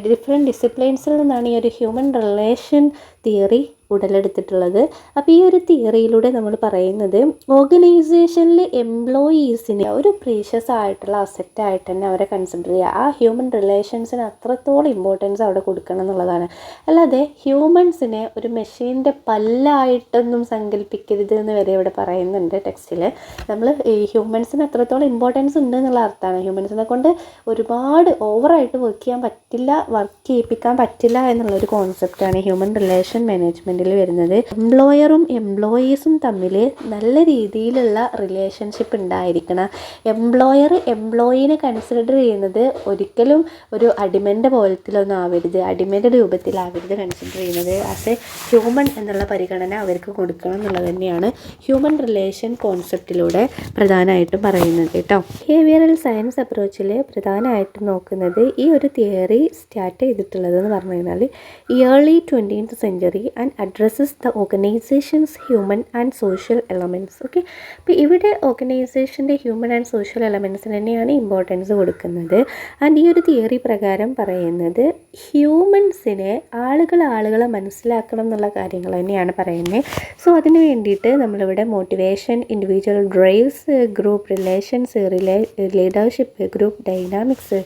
ഡിഫറെൻറ്റ് ഡിസിപ്ലിൻസിൽ നിന്നാണ് ഈ ഒരു ഹ്യൂമൻ റിലേഷൻ തിയറി ഉടലെടുത്തിട്ടുള്ളത്. അപ്പോൾ ഈ ഒരു തിയറിയിലൂടെ നമ്മൾ പറയുന്നത് ഓർഗനൈസേഷനിൽ എംപ്ലോയീസിനെ ഒരു പ്രീഷ്യസ് ആയിട്ടുള്ള അസെറ്റായിട്ട് തന്നെ അവരെ കൺസിഡർ ചെയ്യുക, ആ ഹ്യൂമൻ റിലേഷൻസിന് അത്രത്തോളം ഇമ്പോർട്ടൻസ് അവിടെ കൊടുക്കണം എന്നുള്ളതാണ്. അല്ലാതെ ഹ്യൂമൻസിനെ ഒരു മെഷീൻ്റെ പല്ലായിട്ടൊന്നും സങ്കല്പിക്കരുത് എന്ന് വരെ ഇവിടെ പറയുന്നുണ്ട് ടെക്സ്റ്റിൽ. നമ്മൾ ഈ ഹ്യൂമൻസിന് അത്രത്തോളം ഇമ്പോർട്ടൻസ് ഉണ്ട് എന്നുള്ള അർത്ഥമാണ്. ഹ്യൂമൻസിനെ കൊണ്ട് ഒരുപാട് ഓവറായിട്ട് വർക്ക് ചെയ്യാൻ പറ്റില്ല, വർക്ക് ചെയ്യിപ്പിക്കാൻ പറ്റില്ല എന്നുള്ളൊരു കോൺസെപ്റ്റാണ് ഹ്യൂമൻ റിലേഷൻ മാനേജ്മെൻറ്റിൽ വരുന്നത്. എംപ്ലോയറും എംപ്ലോയീസും തമ്മിൽ നല്ല രീതിയിലുള്ള റിലേഷൻഷിപ്പ് ഉണ്ടായിരിക്കണം. എംപ്ലോയർ എംപ്ലോയീനെ കൺസിഡർ ചെയ്യുന്നത് ഒരിക്കലും ഒരു അടിമൻ്റെ പോലത്തിലൊന്നും ആവരുത്, അടിമയുടെ രൂപത്തിലാവരുത് കൺസിഡർ ചെയ്യുന്നത്. ആസ് എ ഹ്യൂമൻ എന്നുള്ള പരിഗണന അവർക്ക് കൊടുക്കണം എന്നുള്ളത് തന്നെയാണ് ഹ്യൂമൻ റിലേഷൻ കോൺസെപ്റ്റിലൂടെ പ്രധാനമായിട്ടും പറയുന്നത് കേട്ടോ. ബിഹേവിയറൽ സയൻസ് അപ്രോച്ചിൽ പ്രധാനമായിട്ടും നോക്കുന്നത് ഈ ഒരു തിയറി സ്റ്റാർട്ട് ചെയ്തിട്ടുള്ളതെന്ന് പറഞ്ഞു കഴിഞ്ഞാൽ early 20th century and addresses the organisations human and social elements. Okay, അപ്പോൾ ഇവിടെ ഓർഗനൈസേഷൻ്റെ ഹ്യൂമൻ ആൻഡ് സോഷ്യൽ എലമെൻറ്റ്സിന് തന്നെയാണ് ഇമ്പോർട്ടൻസ് കൊടുക്കുന്നത്. ആൻഡ് ഈ ഒരു തിയറി പ്രകാരം പറയുന്നത് ഹ്യൂമൻസിനെ ആളുകളെ മനസ്സിലാക്കണം എന്നുള്ള കാര്യങ്ങൾ തന്നെയാണ് പറയുന്നത്. സോ അതിന് വേണ്ടിയിട്ട് നമ്മളിവിടെ motivation, individual drives, group relations, leadership, group dynamics,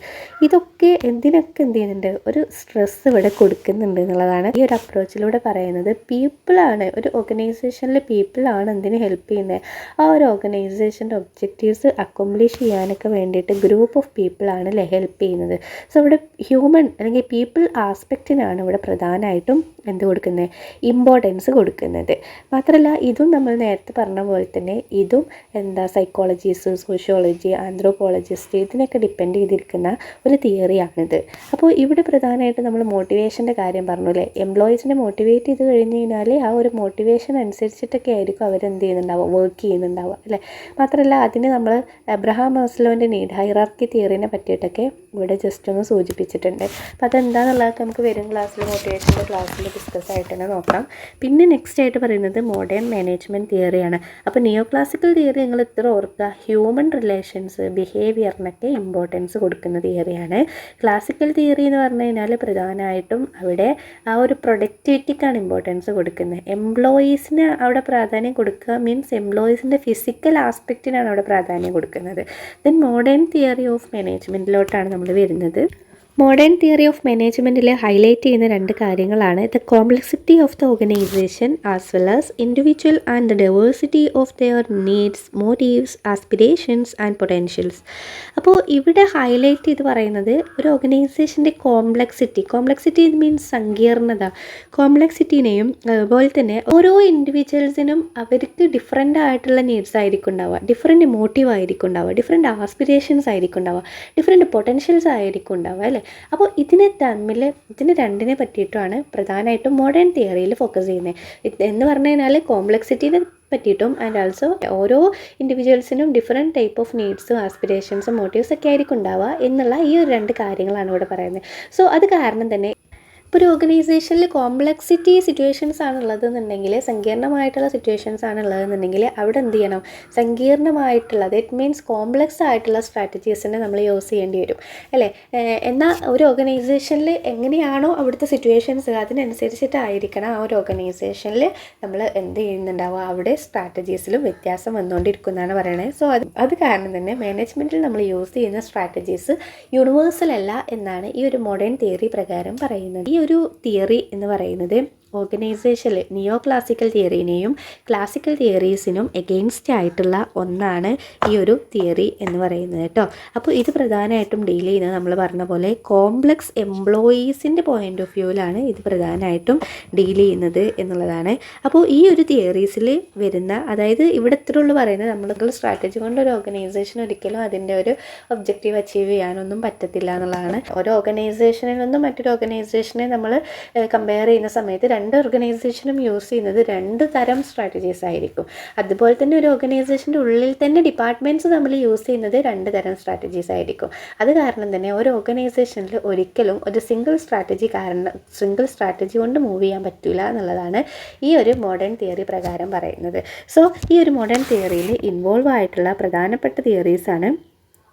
ഇതൊക്കെ എന്തിനൊക്കെ എന്ത് ചെയ്യുന്നുണ്ട്, ഒരു സ്ട്രെസ് ഇവിടെ കൊടുക്കുന്നുണ്ട് എന്നുള്ളതാണ് ഈ ഒരു അപ്രോച്ചിലൂടെ പറയുന്നത്. പീപ്പിളാണ് ഒരു ഓർഗനൈസേഷനിൽ, പീപ്പിളാണ് എന്തിനു ഹെൽപ്പ് ചെയ്യുന്നത്, ആ ഒരു ഓർഗനൈസേഷൻ്റെ ഒബ്ജക്റ്റീവ്സ് അക്കോംപ്ലിഷ് ചെയ്യാനൊക്കെ വേണ്ടിയിട്ട് ഗ്രൂപ്പ് ഓഫ് പീപ്പിളാണ് അല്ലേ ഹെൽപ്പ് ചെയ്യുന്നത്. സോ ഇവിടെ ഹ്യൂമൻ അല്ലെങ്കിൽ പീപ്പിൾ ആസ്പെക്റ്റിനാണ് ഇവിടെ പ്രധാനമായിട്ടും എന്ത് കൊടുക്കുന്നത്, ഇമ്പോർട്ടൻസ് കൊടുക്കുന്നത്. മാത്രമല്ല ഇതും നമ്മൾ നേരത്തെ പറഞ്ഞ പോലെ തന്നെ ഇതും സൈക്കോളജിസ്റ്റ്, സോഷ്യോളജി, ആന്ത്രോപോളജിസ്റ്റ് ഇതിനൊക്കെ ഡിപ്പെൻഡ് ചെയ്തിരിക്കുന്ന ഒരു തിയറിയാണിത്. അപ്പോൾ ഇവിടെ പ്രധാനമായിട്ട് നമ്മൾ മോട്ടിവേഷൻ്റെ കാര്യം പറഞ്ഞു അല്ലേ. എംപ്ലോയീസിനെ മോട്ടിവേറ്റ് ചെയ്ത് കഴിഞ്ഞ് കഴിഞ്ഞാൽ ആ ഒരു മോട്ടിവേഷൻ അനുസരിച്ചിട്ടൊക്കെ ആയിരിക്കും അവരെന്ത് ചെയ്യുന്നുണ്ടാവുക, വർക്ക് ചെയ്യുന്നുണ്ടാവുക അല്ലേ. മാത്രമല്ല അതിന് നമ്മൾ അബ്രഹാം മാസ്ലോവിൻ്റെ നീഡ് ഹൈറാർക്കി തിയറിനെ പറ്റിയിട്ടൊക്കെ ഇവിടെ ജസ്റ്റ് ഒന്ന് സൂചിപ്പിച്ചിട്ടുണ്ട്. അപ്പോൾ അതെന്താണെന്നുള്ളതൊക്കെ നമുക്ക് വരും ക്ലാസ്സിൽ മോട്ടിവേഷൻ്റെ ക്ലാസ്സിൽ ഡിസ്കസ് ആയിട്ട് തന്നെ നോക്കാം. പിന്നെ നെക്സ്റ്റ് ആയിട്ട് പറയുന്നത് മോഡേൺ മാനേജ്മെൻറ്റ് തിയറിയാണ്. അപ്പോൾ നിയോ ക്ലാസിക്കൽ തിയറി നിങ്ങൾ ഇത്ര ഓർക്കുക, ഹ്യൂമൻ റിലേഷൻസ് ബിഹേവിയറിനൊക്കെ ഇമ്പോർട്ടൻസ് കൊടുക്കുന്ന തിയറിയാണ്. ക്ലാസിക്കൽ തിയറി എന്ന് പറഞ്ഞു കഴിഞ്ഞാൽ പ്രധാനമായിട്ടും അവിടെ ആ ഒരു പ്രൊഡക്ടിവിറ്റിക്കാണ് ഇമ്പോർട്ടൻസ് കൊടുക്കുന്നത്. എംപ്ലോയീസിന് അവിടെ പ്രാധാന്യം കൊടുക്കുക മീൻസ് എംപ്ലോയീസിൻ്റെ ഫിസിക്കൽ ആസ്പെക്റ്റിനാണ് അവിടെ പ്രാധാന്യം കൊടുക്കുന്നത്. ദെൻ മോഡേൺ തിയറി ഓഫ് മാനേജ്മെൻറ്റിലോട്ടാണ് നമ്മൾ വരുന്നത്. മോഡേൺ തിയറി ഓഫ് മാനേജ്മെൻറ്റിൽ ഹൈലൈറ്റ് ചെയ്യുന്ന 2 കാര്യങ്ങളാണ് the complexity of the organisation as well as individual and the diversity of their needs, motives, aspirations and potentials. അപ്പോൾ ഇവിടെ ഹൈലൈറ്റ് ചെയ്ത് പറയുന്നത് ഒരു ഓർഗനൈസേഷൻ്റെ കോംപ്ലക്സിറ്റി മീൻസ് സങ്കീർണത. കോംപ്ലക്സിറ്റിനെയും അതുപോലെ തന്നെ ഓരോ ഇൻഡിവിജ്വൽസിനും അവർക്ക് ഡിഫറെൻ്റ് ആയിട്ടുള്ള നീഡ്സ് ആയിരിക്കും ഉണ്ടാവുക, ഡിഫറെൻറ്റ് മോട്ടീവ് ആയിരിക്കും ഉണ്ടാവുക, ഡിഫറെൻറ്റ് ആസ്പിരേഷൻസ് ആയിരിക്കും ഉണ്ടാവുക, ഡിഫറെൻറ്റ് പൊട്ടൻഷ്യൽസ് ആയിരിക്കും ഉണ്ടാവുക അല്ലേ. അപ്പോൾ ഇതിന് രണ്ടിനെ പറ്റിയിട്ടുമാണ് പ്രധാനമായിട്ടും മോഡേൺ തിയറിയിൽ ഫോക്കസ് ചെയ്യുന്നത്. എന്ന് പറഞ്ഞു കഴിഞ്ഞാൽ കോംപ്ലക്സിറ്റിനെ പറ്റിയിട്ടും ആൻഡ് ആൾസോ ഓരോ ഇൻഡിവിജ്വൽസിനും ഡിഫറെൻറ്റ് ടൈപ്പ് ഓഫ് നീഡ്സും ആസ്പിരേഷൻസും മോട്ടീവ്സ് ഒക്കെ ആയിരിക്കും ഉണ്ടാവുക എന്നുള്ള ഈ ഒരു 2 കാര്യങ്ങളാണ് ഇവിടെ പറയുന്നത്. സോ അത് കാരണം തന്നെ ഇപ്പോൾ ഒരു ഓർഗനൈസേഷനിൽ കോംപ്ലക്സിറ്റി സിറ്റുവേഷൻസ് ആണുള്ളതെന്നുണ്ടെങ്കിൽ, സങ്കീർണമായിട്ടുള്ള സിറ്റുവേഷൻസ് ആണുള്ളതെന്നുണ്ടെങ്കിൽ അവിടെ എന്ത് ചെയ്യണം, സങ്കീർണമായിട്ടുള്ള ദറ്റ് മീൻസ് കോംപ്ലക്സ് ആയിട്ടുള്ള സ്ട്രാറ്റജീസിനെ നമ്മൾ യൂസ് ചെയ്യേണ്ടി വരും അല്ലേ. എന്നാൽ ഒരു ഓർഗനൈസേഷനിൽ എങ്ങനെയാണോ അവിടുത്തെ സിറ്റുവേഷൻസ് അതിനനുസരിച്ചിട്ടായിരിക്കണം ആ ഒരു ഓർഗനൈസേഷനിൽ നമ്മൾ എന്ത് ചെയ്യുന്നുണ്ടാവുക, അവിടെ സ്ട്രാറ്റജീസിലും വ്യത്യാസം വന്നുകൊണ്ടിരിക്കുന്നതാണ് പറയണത്. സോ അത് കാരണം തന്നെ മാനേജ്മെൻറ്റിൽ നമ്മൾ യൂസ് ചെയ്യുന്ന സ്ട്രാറ്റജീസ് യൂണിവേഴ്സൽ അല്ല എന്നാണ് ഈ ഒരു മോഡേൺ തിയറി പ്രകാരം പറയുന്നത്. ഈ ഒരു തിയറി എന്ന് പറയുന്നത് ഓർഗനൈസേഷനിൽ നിയോ ക്ലാസിക്കൽ തിയറിനെയും ക്ലാസിക്കൽ തിയറീസിനും എഗെയിൻസ്റ്റ് ആയിട്ടുള്ള ഒന്നാണ് ഈ ഒരു തിയറി എന്ന് പറയുന്നത് കേട്ടോ. അപ്പോൾ ഇത് പ്രധാനമായിട്ടും ഡീൽ ചെയ്യുന്നത് നമ്മൾ പറഞ്ഞ പോലെ കോംപ്ലക്സ് എംപ്ലോയീസിൻ്റെ പോയിൻ്റ് ഓഫ് വ്യൂവിലാണ് ഇത് പ്രധാനമായിട്ടും ഡീൽ ചെയ്യുന്നത് എന്നുള്ളതാണ്. അപ്പോൾ ഈ ഒരു തിയറീസിൽ വരുന്ന, അതായത് ഇവിടെ ഇത്രയുള്ളൂ പറയുന്നത്, നമ്മൾ സ്ട്രാറ്റജി കൊണ്ട് ഒരു ഓർഗനൈസേഷൻ ഒരിക്കലും അതിൻ്റെ ഒരു ഒബ്ജക്റ്റീവ് അച്ചീവ് ചെയ്യാനൊന്നും പറ്റത്തില്ല എന്നുള്ളതാണ്. ഒരു ഓർഗനൈസേഷനിൽ നിന്നും മറ്റൊരു ഓർഗനൈസേഷനെ നമ്മൾ കമ്പയർ ചെയ്യുന്ന സമയത്ത് 2 ഓർഗനൈസേഷനും യൂസ് ചെയ്യുന്നത് 2 തരം സ്ട്രാറ്റജീസ് ആയിരിക്കും. അതുപോലെ തന്നെ ഒരു ഓർഗനൈസേഷൻ്റെ ഉള്ളിൽ തന്നെ ഡിപ്പാർട്ട്മെൻറ്റ്സ് നമ്മൾ യൂസ് ചെയ്യുന്നത് 2 തരം സ്ട്രാറ്റജീസ് ആയിരിക്കും. അത് കാരണം തന്നെ ഒരു ഓർഗനൈസേഷനിൽ ഒരിക്കലും ഒരു സിംഗിൾ സ്ട്രാറ്റജി കൊണ്ട് മൂവ് ചെയ്യാൻ പറ്റില്ല എന്നുള്ളതാണ് ഈ ഒരു മോഡേൺ തിയറി പ്രകാരം പറയുന്നത്. സോ ഈ ഒരു മോഡേൺ തിയറിയിൽ ഇൻവോൾവ് ആയിട്ടുള്ള പ്രധാനപ്പെട്ട തിയറീസാണ്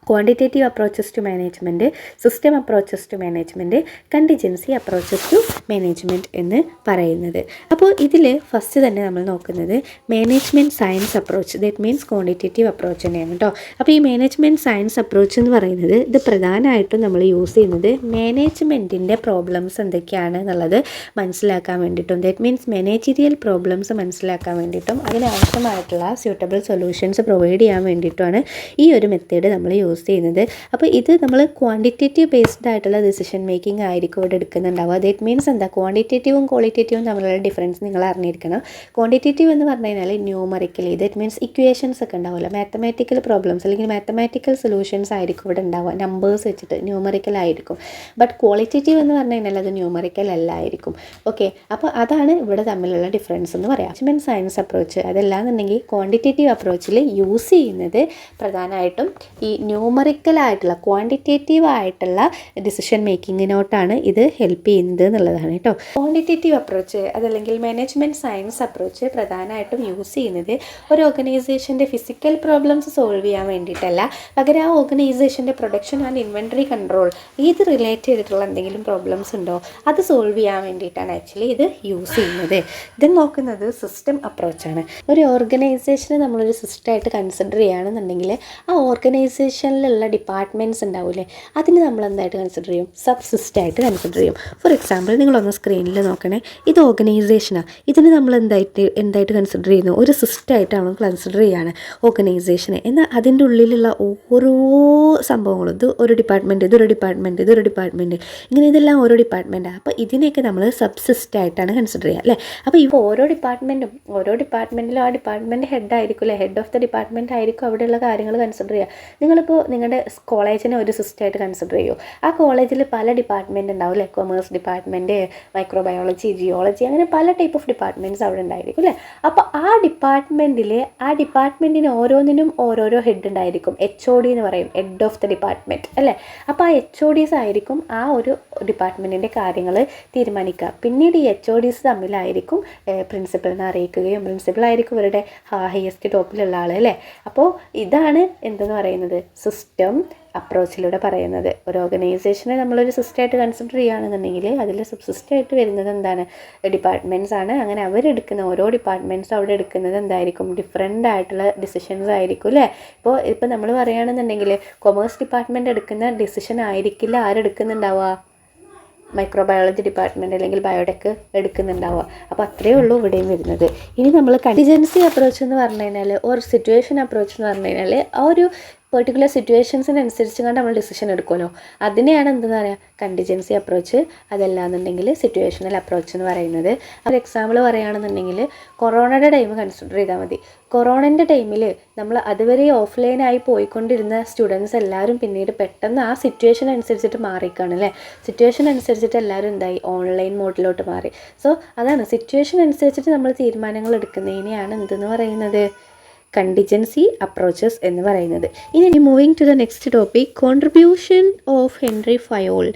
quantitative approaches to management, system approaches to management, contingency approaches to management എന്ന് പറയുന്നത്. അപ്പോൾ ഇതിൽ ഫസ്റ്റ് തന്നെ നമ്മൾ നോക്കുന്നത് management science approach, that means quantitative approach തന്നെയാണ് കേട്ടോ. അപ്പോൾ ഈ മാനേജ്മെൻറ്റ് സയൻസ് അപ്രോച്ച് എന്ന് പറയുന്നത് ഇത് പ്രധാനമായിട്ടും നമ്മൾ യൂസ് ചെയ്യുന്നത് മാനേജ്മെൻറ്റിൻ്റെ പ്രോബ്ലംസ് എന്തൊക്കെയാണ് എന്നുള്ളത് മനസ്സിലാക്കാൻ വേണ്ടിയിട്ടും, ദാറ്റ് മീൻസ് മാനേജീരിയൽ പ്രോബ്ലംസ് മനസ്സിലാക്കാൻ വേണ്ടിയിട്ടും അതിനാവശ്യമായിട്ടുള്ള സ്യൂട്ടബിൾ സൊല്യൂഷൻസ് പ്രൊവൈഡ് ചെയ്യാൻ വേണ്ടിയിട്ടുമാണ് ഈ ഒരു മെത്തേഡ് നമ്മൾ യൂസ് ചെയ്യുന്നത്. അപ്പോൾ ഇത് നമ്മൾ ക്വാണ്ടിറ്റേറ്റീവ് ബേസ്ഡ് ആയിട്ടുള്ള ഡിസിഷൻ മേക്കിംഗ് ആയിരിക്കും ഇവിടെ എടുക്കുന്നുണ്ടാവുക. ദാറ്റ് മീൻസ് എന്താ, ക്വാണ്ടിറ്റേറ്റീവും ക്വാളിറ്റേറ്റീവും തമ്മിലുള്ള ഡിഫറൻസ് നിങ്ങൾ അറിഞ്ഞിരിക്കണം. ക്വാണ്ടിറ്റേറ്റീവ് എന്ന് പറഞ്ഞു കഴിഞ്ഞാൽ ന്യൂമറിക്കലി, ദാറ്റ് മീൻസ് ഇക്വേഷൻസ് ഒക്കെ ഉണ്ടാവില്ല, മാത്തമാറ്റിക്കൽ പ്രോബ്ലംസ് അല്ലെങ്കിൽ മാത്തമാറ്റിക്കൽ സൊല്യൂഷൻസ് ആയിരിക്കും ഇവിടെ ഉണ്ടാവുക, നമ്പേഴ്സ് വെച്ചിട്ട് ന്യൂമറിക്കൽ ആയിരിക്കും. ബട്ട് ക്വാളിറ്റേറ്റീവ് എന്ന് പറഞ്ഞു കഴിഞ്ഞാൽ അത് ന്യൂമറിക്കൽ അല്ലായിരിക്കും. ഓക്കെ, അപ്പോൾ അതാണ് ഇവിടെ തമ്മിലുള്ള ഡിഫറൻസ് എന്ന് പറയാം. മാനേജ്മെൻറ്റ് സയൻസ് അപ്രോച്ച് അതല്ലാന്നുണ്ടെങ്കിൽ ക്വാണ്ടിറ്റേറ്റീവ് അപ്രോച്ചിൽ യൂസ് ചെയ്യുന്നത് പ്രധാനമായിട്ടും ഈ ന്യൂമറിക്കലായിട്ടുള്ള ക്വാണ്ടിറ്റേറ്റീവ് ആയിട്ടുള്ള ഡിസിഷൻ മേക്കിങ്ങിനോട്ടാണ് ഇത് ഹെൽപ്പ് ചെയ്യുന്നത് എന്നുള്ളതാണ് കേട്ടോ. ക്വാണ്ടിറ്റേറ്റീവ് അപ്രോച്ച് അതല്ലെങ്കിൽ മാനേജ്മെൻറ്റ് സയൻസ് അപ്രോച്ച് പ്രധാനമായിട്ടും യൂസ് ചെയ്യുന്നത് ഒരു ഓർഗനൈസേഷൻ്റെ ഫിസിക്കൽ പ്രോബ്ലംസ് സോൾവ് ചെയ്യാൻ വേണ്ടിയിട്ടല്ല, പകരം ആ ഓർഗനൈസേഷൻ്റെ പ്രൊഡക്ഷൻ ആൻഡ് ഇൻവെൻറ്ററി കൺട്രോൾ ഇത് റിലേറ്റ് ചെയ്തിട്ടുള്ള എന്തെങ്കിലും പ്രോബ്ലംസ് ഉണ്ടോ അത് സോൾവ് ചെയ്യാൻ വേണ്ടിയിട്ടാണ് ആക്ച്വലി ഇത് യൂസ് ചെയ്യുന്നത്. ഇത് നോക്കുന്നത് സിസ്റ്റം അപ്രോച്ചാണ്. ഒരു ഓർഗനൈസേഷനെ നമ്മളൊരു സിസ്റ്റമായിട്ട് കൺസിഡർ ചെയ്യുകയാണെന്നുണ്ടെങ്കിൽ ആ ഓർഗനൈസേഷനിലുള്ള ഡിപ്പാർട്ട്മെൻറ്റ്സ് ഉണ്ടാവില്ലേ, അതിന് നമ്മൾ എന്തായിട്ട് കൺസിഡർ ചെയ്യും, സബ് സിസ്റ്റമായിട്ട് കൺസിഡർ ചെയ്യും. ഫോർ എക്സാമ്പിൾ നിങ്ങളൊന്ന് സ്ക്രീനിൽ നോക്കണേ, ഇത് ഓർഗനൈസേഷനാണ്, ഇതിന് നമ്മൾ എന്തായിട്ട് കൺസിഡർ ചെയ്യുന്നു, ഒരു സിസ്റ്റമായിട്ടാണ് കൺസിഡർ ചെയ്യുകയാണ് ഓർഗനൈസേഷനെ. എന്നാൽ അതിൻ്റെ ഉള്ളിലുള്ള ഓരോ സംഭവങ്ങളും, ഇത് ഒരു ഡിപ്പാർട്ട്മെൻറ്റ്, ഇതൊരു ഡിപ്പാർട്ട്മെൻറ്റ്, ഇതൊരു ഡിപ്പാർട്ട്മെൻറ്റ്, ഇങ്ങനെ ഇതെല്ലാം ഓരോ ഡിപ്പാർട്ട്മെൻറ്റാണ്. അപ്പോൾ ഇതിനെയൊക്കെ നമ്മൾ സബ് സിസ്റ്റമായിട്ടാണ് കൺസിഡർ ചെയ്യുക അല്ലേ. അപ്പോൾ ഇപ്പോൾ ഓരോ ഡിപ്പാർട്ട്മെൻറ്റിലും ആ ഡിപ്പാർട്ട്മെൻറ്റ് ഹെഡ് ആയിരിക്കും അല്ലേ, ഹെഡ് ഓഫ് ദ ഡിപ്പാർട്ട്മെൻറ്റ് ആയിരിക്കും അവിടെയുള്ള കാര്യങ്ങൾ കൺസിഡർ ചെയ്യുക. നിങ്ങളിപ്പോൾ നിങ്ങളുടെ കോളേജിനെ ഒരു സിസ്റ്റമായിട്ട് കൺസിഡർ ചെയ്യൂ. ആ കോളേജിൽ പല ഡിപ്പാർട്ട്മെൻറ്റ് ഉണ്ടാവും അല്ലേ, കൊമേഴ്സ് ഡിപ്പാർട്ട്മെൻറ്റ്, മൈക്രോബയോളജി, ജിയോളജി, അങ്ങനെ പല ടൈപ്പ് ഓഫ് ഡിപ്പാർട്ട്മെൻറ്റ്സ് അവിടെ ഉണ്ടായിരിക്കും അല്ലേ. അപ്പോൾ ആ ഡിപ്പാർട്ട്മെൻറ്റിന് ഓരോന്നിനും ഓരോരോ ഹെഡ് ഉണ്ടായിരിക്കും. HOD എന്ന് പറയും, ഹെഡ് ഓഫ് ദ ഡിപ്പാർട്ട്മെൻറ്റ് അല്ലേ. അപ്പോൾ ആ HODs ആയിരിക്കും ആ ഒരു ഡിപ്പാർട്ട്മെൻറ്റിൻ്റെ കാര്യങ്ങൾ തീരുമാനിക്കുക. പിന്നീട് ഈ HODs തമ്മിലായിരിക്കും പ്രിൻസിപ്പലിനെ അറിയിക്കുകയും പ്രിൻസിപ്പളായിരിക്കും ഇവരുടെ ഹയസ്റ്റ് ടോപ്പിലുള്ള ആൾ അല്ലേ. അപ്പോൾ ഇതാണ് എന്തെന്ന് പറയുന്നത് സിസ്റ്റം അപ്രോച്ചിലൂടെ പറയുന്നത്. ഒരു ഓർഗനൈസേഷനെ നമ്മളൊരു സിസ്റ്റമായിട്ട് കൺസിഡർ ചെയ്യുകയാണെന്നുണ്ടെങ്കിൽ അതിൽ സബ്സിസ്റ്റമായിട്ട് വരുന്നത് എന്താണ്, ഡിപ്പാർട്ട്മെൻറ്റ്സ് ആണ്. അങ്ങനെ അവരെടുക്കുന്ന ഓരോ ഡിപ്പാർട്ട്മെൻറ്റ്സും അവിടെ എടുക്കുന്നത് എന്തായിരിക്കും, ഡിഫറെൻ്റ് ആയിട്ടുള്ള ഡിസിഷൻസ് ആയിരിക്കും അല്ലേ. ഇപ്പോൾ നമ്മൾ പറയുകയാണെന്നുണ്ടെങ്കിൽ കൊമേഴ്സ് ഡിപ്പാർട്ട്മെൻറ്റ് എടുക്കുന്ന ഡിസിഷൻ ആയിരിക്കില്ല ആരെടുക്കുന്നുണ്ടാവുക, മൈക്രോബയോളജി ഡിപ്പാർട്ട്മെൻറ്റ് അല്ലെങ്കിൽ ബയോടെക് എടുക്കുന്നുണ്ടാവുക. അപ്പോൾ അത്രയേ ഉള്ളൂ ഇവിടെയും വരുന്നത്. ഇനി നമ്മൾ കണ്ടിജൻസി അപ്രോച്ച് എന്ന് പറഞ്ഞു കഴിഞ്ഞാൽ ഒരു സിറ്റുവേഷൻ അപ്രോച്ച് എന്ന് പറഞ്ഞു കഴിഞ്ഞാൽ ആ ഒരു പെർട്ടിക്കുലർ സിറ്റുവേഷൻസിനനുസരിച്ച് കണ്ട് നമ്മൾ ഡിസിഷൻ എടുക്കുമല്ലോ, അതിനെയാണ് എന്താ പറയുക, കണ്ടിജൻസി അപ്രോച്ച്. അതല്ലാന്നുണ്ടെങ്കിൽ സിറ്റുവേഷണൽ അപ്രോച്ച് എന്ന് പറയുന്നത്. ഒരു എക്സാമ്പിൾ പറയുകയാണെന്നുണ്ടെങ്കിൽ കൊറോണയുടെ ടൈം കൺസിഡർ ചെയ്താൽ മതി. കൊറോണൻ്റെ ടൈമിൽ നമ്മൾ അതുവരെ ഓഫ്ലൈനായി പോയിക്കൊണ്ടിരുന്ന സ്റ്റുഡൻസ് എല്ലാവരും പിന്നീട് പെട്ടെന്ന് ആ സിറ്റുവേഷൻ അനുസരിച്ചിട്ട് മാറിക്കാണ് അല്ലേ. സിറ്റുവേഷൻ അനുസരിച്ചിട്ട് എല്ലാവരും എന്തായി, ഓൺലൈൻ മോഡിലോട്ട് മാറി. സോ അതാണ് സിറ്റുവേഷൻ അനുസരിച്ചിട്ട് നമ്മൾ തീരുമാനങ്ങൾ എടുക്കുന്നതിനെയാണ് എന്തെന്ന് പറയുന്നത്, കണ്ടിജൻസി അപ്രോച്ചസ് എന്ന് പറയുന്നത്. ഇനി moving to the next topic, contribution of Henry Fayol.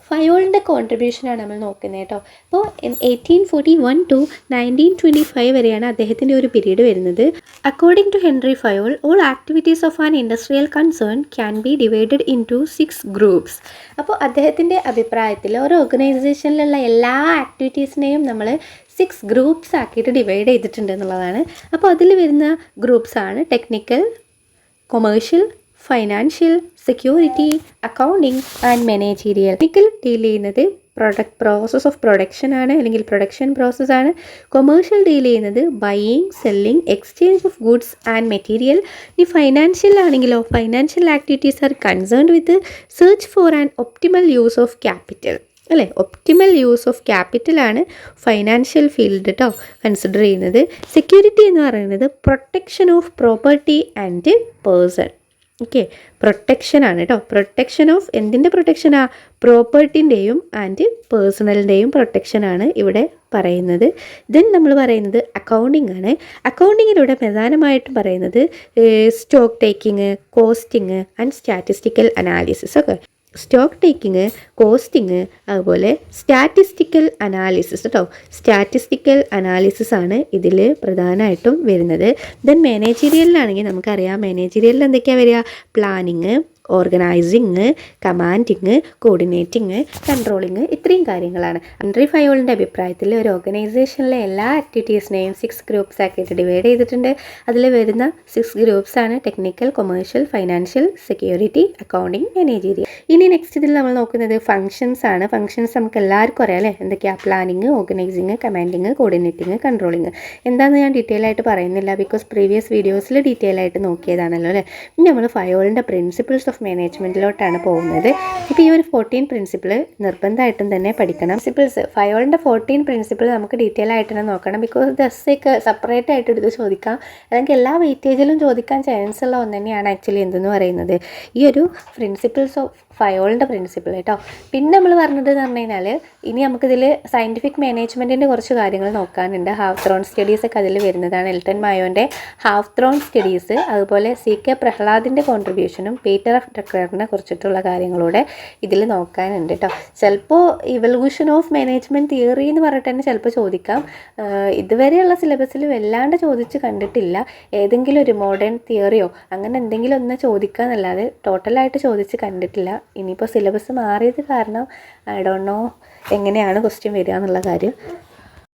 ഫയോളിൻ്റെ കോൺട്രിബ്യൂഷനാണ് നമ്മൾ നോക്കുന്നത് കേട്ടോ. അപ്പോൾ 1841 to 1925 വരെയാണ് അദ്ദേഹത്തിൻ്റെ ഒരു പീരീഡ് വരുന്നത്. According to Henri Fayol, all activities of an industrial concern can be divided into 6 groups. അപ്പോൾ അദ്ദേഹത്തിൻ്റെ അഭിപ്രായത്തിൽ ഒരു ഓർഗനൈസേഷനിലുള്ള എല്ലാ ആക്ടിവിറ്റീസിനെയും നമ്മൾ 6 ഗ്രൂപ്പ്സ് ആക്കിയിട്ട് ഡിവൈഡ് ചെയ്തിട്ടുണ്ട് എന്നുള്ളതാണ്. അപ്പോൾ അതിൽ വരുന്ന ഗ്രൂപ്പ്സാണ് technical, commercial, financial, security, accounting and managerial. Technical deal ചെയ്യുന്നത് പ്രോസസ് ഓഫ് പ്രൊഡക്ഷൻ ആണ്, അല്ലെങ്കിൽ പ്രൊഡക്ഷൻ പ്രോസസ്സാണ്. കൊമേഴ്ഷ്യൽ ഡീൽ ചെയ്യുന്നത് buying, selling, exchange of goods and material. ഇനി ഫൈനാൻഷ്യൽ ആണെങ്കിലോ, financial activities are concerned with search for an optimal use of capital അല്ലേ. ഒപ്റ്റിമൽ യൂസ് ഓഫ് ക്യാപിറ്റലാണ് ഫൈനാൻഷ്യൽ ഫീൽഡ് കേട്ടോ കൺസിഡർ ചെയ്യുന്നത്. സെക്യൂരിറ്റി എന്ന് പറയുന്നത് protection of property and person. Okay, പ്രൊട്ടക്ഷനാണ് കേട്ടോ. പ്രൊട്ടക്ഷൻ ഓഫ് എന്തിൻ്റെ പ്രൊട്ടക്ഷനാ, പ്രോപ്പർട്ടിൻ്റെയും ആൻഡ് പേഴ്സണലിൻ്റെയും പ്രൊട്ടക്ഷനാണ് ഇവിടെ പറയുന്നത്. ദെൻ നമ്മൾ പറയുന്നത് അക്കൗണ്ടിങ് ആണ്. അക്കൗണ്ടിങ്ങിലൂടെ പ്രധാനമായിട്ടും പറയുന്നത് stock taking, costing and statistical analysis. ഒക്കെ സ്റ്റോക്ക് ടേക്കിങ്, കോസ്റ്റിങ്, അതുപോലെ സ്റ്റാറ്റിസ്റ്റിക്കൽ അനാലിസിസ് കേട്ടോ. സ്റ്റാറ്റിസ്റ്റിക്കൽ അനാലിസിസ് ആണ് ഇതിൽ പ്രധാനമായിട്ടും വരുന്നത്. ദെൻ മാനേജീരിയലിലാണെങ്കിൽ നമുക്കറിയാം, മാനേജീരിയലിൽ എന്തൊക്കെയാണ് വരിക, പ്ലാനിങ്, ഓർഗനൈസിങ്, കമാൻഡിങ്, കോർഡിനേറ്റിങ്, കൺട്രോളിങ്, ഇത്രയും കാര്യങ്ങളാണ്. ഹെൻറി ഫയോളിൻ്റെ അഭിപ്രായത്തിൽ ഒരു ഓർഗനൈസേഷനിലെ എല്ലാ ആക്ടിവിറ്റീസിനെയും 6 ഗ്രൂപ്പ്സ് ആക്കിയിട്ട് ഡിവൈഡ് ചെയ്തിട്ടുണ്ട്. അതിൽ വരുന്ന 6 ഗ്രൂപ്പ്സാണ് technical, commercial, financial, security, accounting, managerial. ഇനി നെക്സ്റ്റ് ഇതിൽ നമ്മൾ നോക്കുന്നത് ഫങ്ഷൻസ് ആണ്. ഫങ്ഷൻസ് നമുക്ക് എല്ലാവർക്കും അറിയാം അല്ലേ, എന്തൊക്കെയാണ്, പ്ലാനിങ്, ഓർഗനൈസിങ്, കമാൻഡിങ്, കോർഡിനേറ്റിങ്, കൺട്രോളിങ്. എന്താണെന്ന് ഞാൻ ഡീറ്റെയിൽ ആയിട്ട് പറയുന്നില്ല, ബിക്കോസ് പ്രീവിയസ് വീഡിയോസിൽ ഡീറ്റെയിൽ ആയിട്ട് നോക്കിയതാണല്ലോ അല്ലേ. ഇനി നമ്മൾ ഫയോളിൻ്റെ പ്രിൻസിപ്പിൾസ് ഓഫ് മാനേജ്മെൻറ്റിലോട്ടാണ് പോകുന്നത്. ഇപ്പോൾ ഈ ഒരു 14 പ്രിൻസിപ്പിൾ നിർബന്ധമായിട്ടും തന്നെ പഠിക്കണം. പ്രിൻസിപ്പിൾസ്, ഫയോളിൻ്റെ 14 പ്രിൻസിപ്പിൾ നമുക്ക് ഡീറ്റെയിൽ ആയിട്ട് തന്നെ നോക്കണം, ബിക്കോസ് ദസ്സൊക്കെ സെപ്പറേറ്റ് ആയിട്ട് എടുത്ത് ചോദിക്കാം, അല്ലെങ്കിൽ എല്ലാ വെയിറ്റേജിലും ചോദിക്കാൻ ചാൻസ് ഉള്ള ഒന്ന് തന്നെയാണ് ആക്ച്വലി എന്തെന്ന് പറയുന്നത് ഈ ഒരു പ്രിൻസിപ്പിൾസ് ഓഫ് ഫയോളിൻ്റെ പ്രിൻസിപ്പിൾ കേട്ടോ. പിന്നെ നമ്മൾ പറഞ്ഞത് എന്ന് പറഞ്ഞു കഴിഞ്ഞാൽ, ഇനി നമുക്കിതിൽ സയൻറ്റിഫിക് മാനേജ്മെൻറ്റിൻ്റെ കുറച്ച് കാര്യങ്ങൾ നോക്കാനുണ്ട്. ഹാഫ് ത്രോൺ സ്റ്റഡീസ് ഒക്കെ അതിൽ വരുന്നതാണ്. എൽട്ടൺ മായോൻ്റെ ഹാഫ് ത്രോൺ സ്റ്റഡീസ്, അതുപോലെ CK പ്രഹ്ലാദിൻ്റെ കോൺട്രിബ്യൂഷനും പീറ്റർ ഓഫ് ഡെക്ലറിനെ കുറിച്ചിട്ടുള്ള കാര്യങ്ങളൂടെ ഇതിൽ നോക്കാനുണ്ട് കേട്ടോ. ചിലപ്പോൾ ഇവല്യൂഷൻ ഓഫ് മാനേജ്മെൻറ്റ് തിയറി എന്ന് പറഞ്ഞിട്ട് തന്നെ ചിലപ്പോൾ ചോദിക്കാം. ഇതുവരെയുള്ള സിലബസിൽ വല്ലാണ്ട് ചോദിച്ച് കണ്ടിട്ടില്ല. ഏതെങ്കിലും ഒരു മോഡേൺ തിയറിയോ അങ്ങനെ എന്തെങ്കിലും ഒന്ന് ചോദിക്കുക എന്നല്ലാതെ ടോട്ടലായിട്ട് ചോദിച്ച് കണ്ടിട്ടില്ല. ഇനിയിപ്പോൾ സിലബസ് മാറിയത് കാരണം ഐ ഡോണ്ട് നോ എങ്ങനെയാണ് ക്വസ്റ്റ്യൻ വരിക എന്നുള്ള കാര്യം.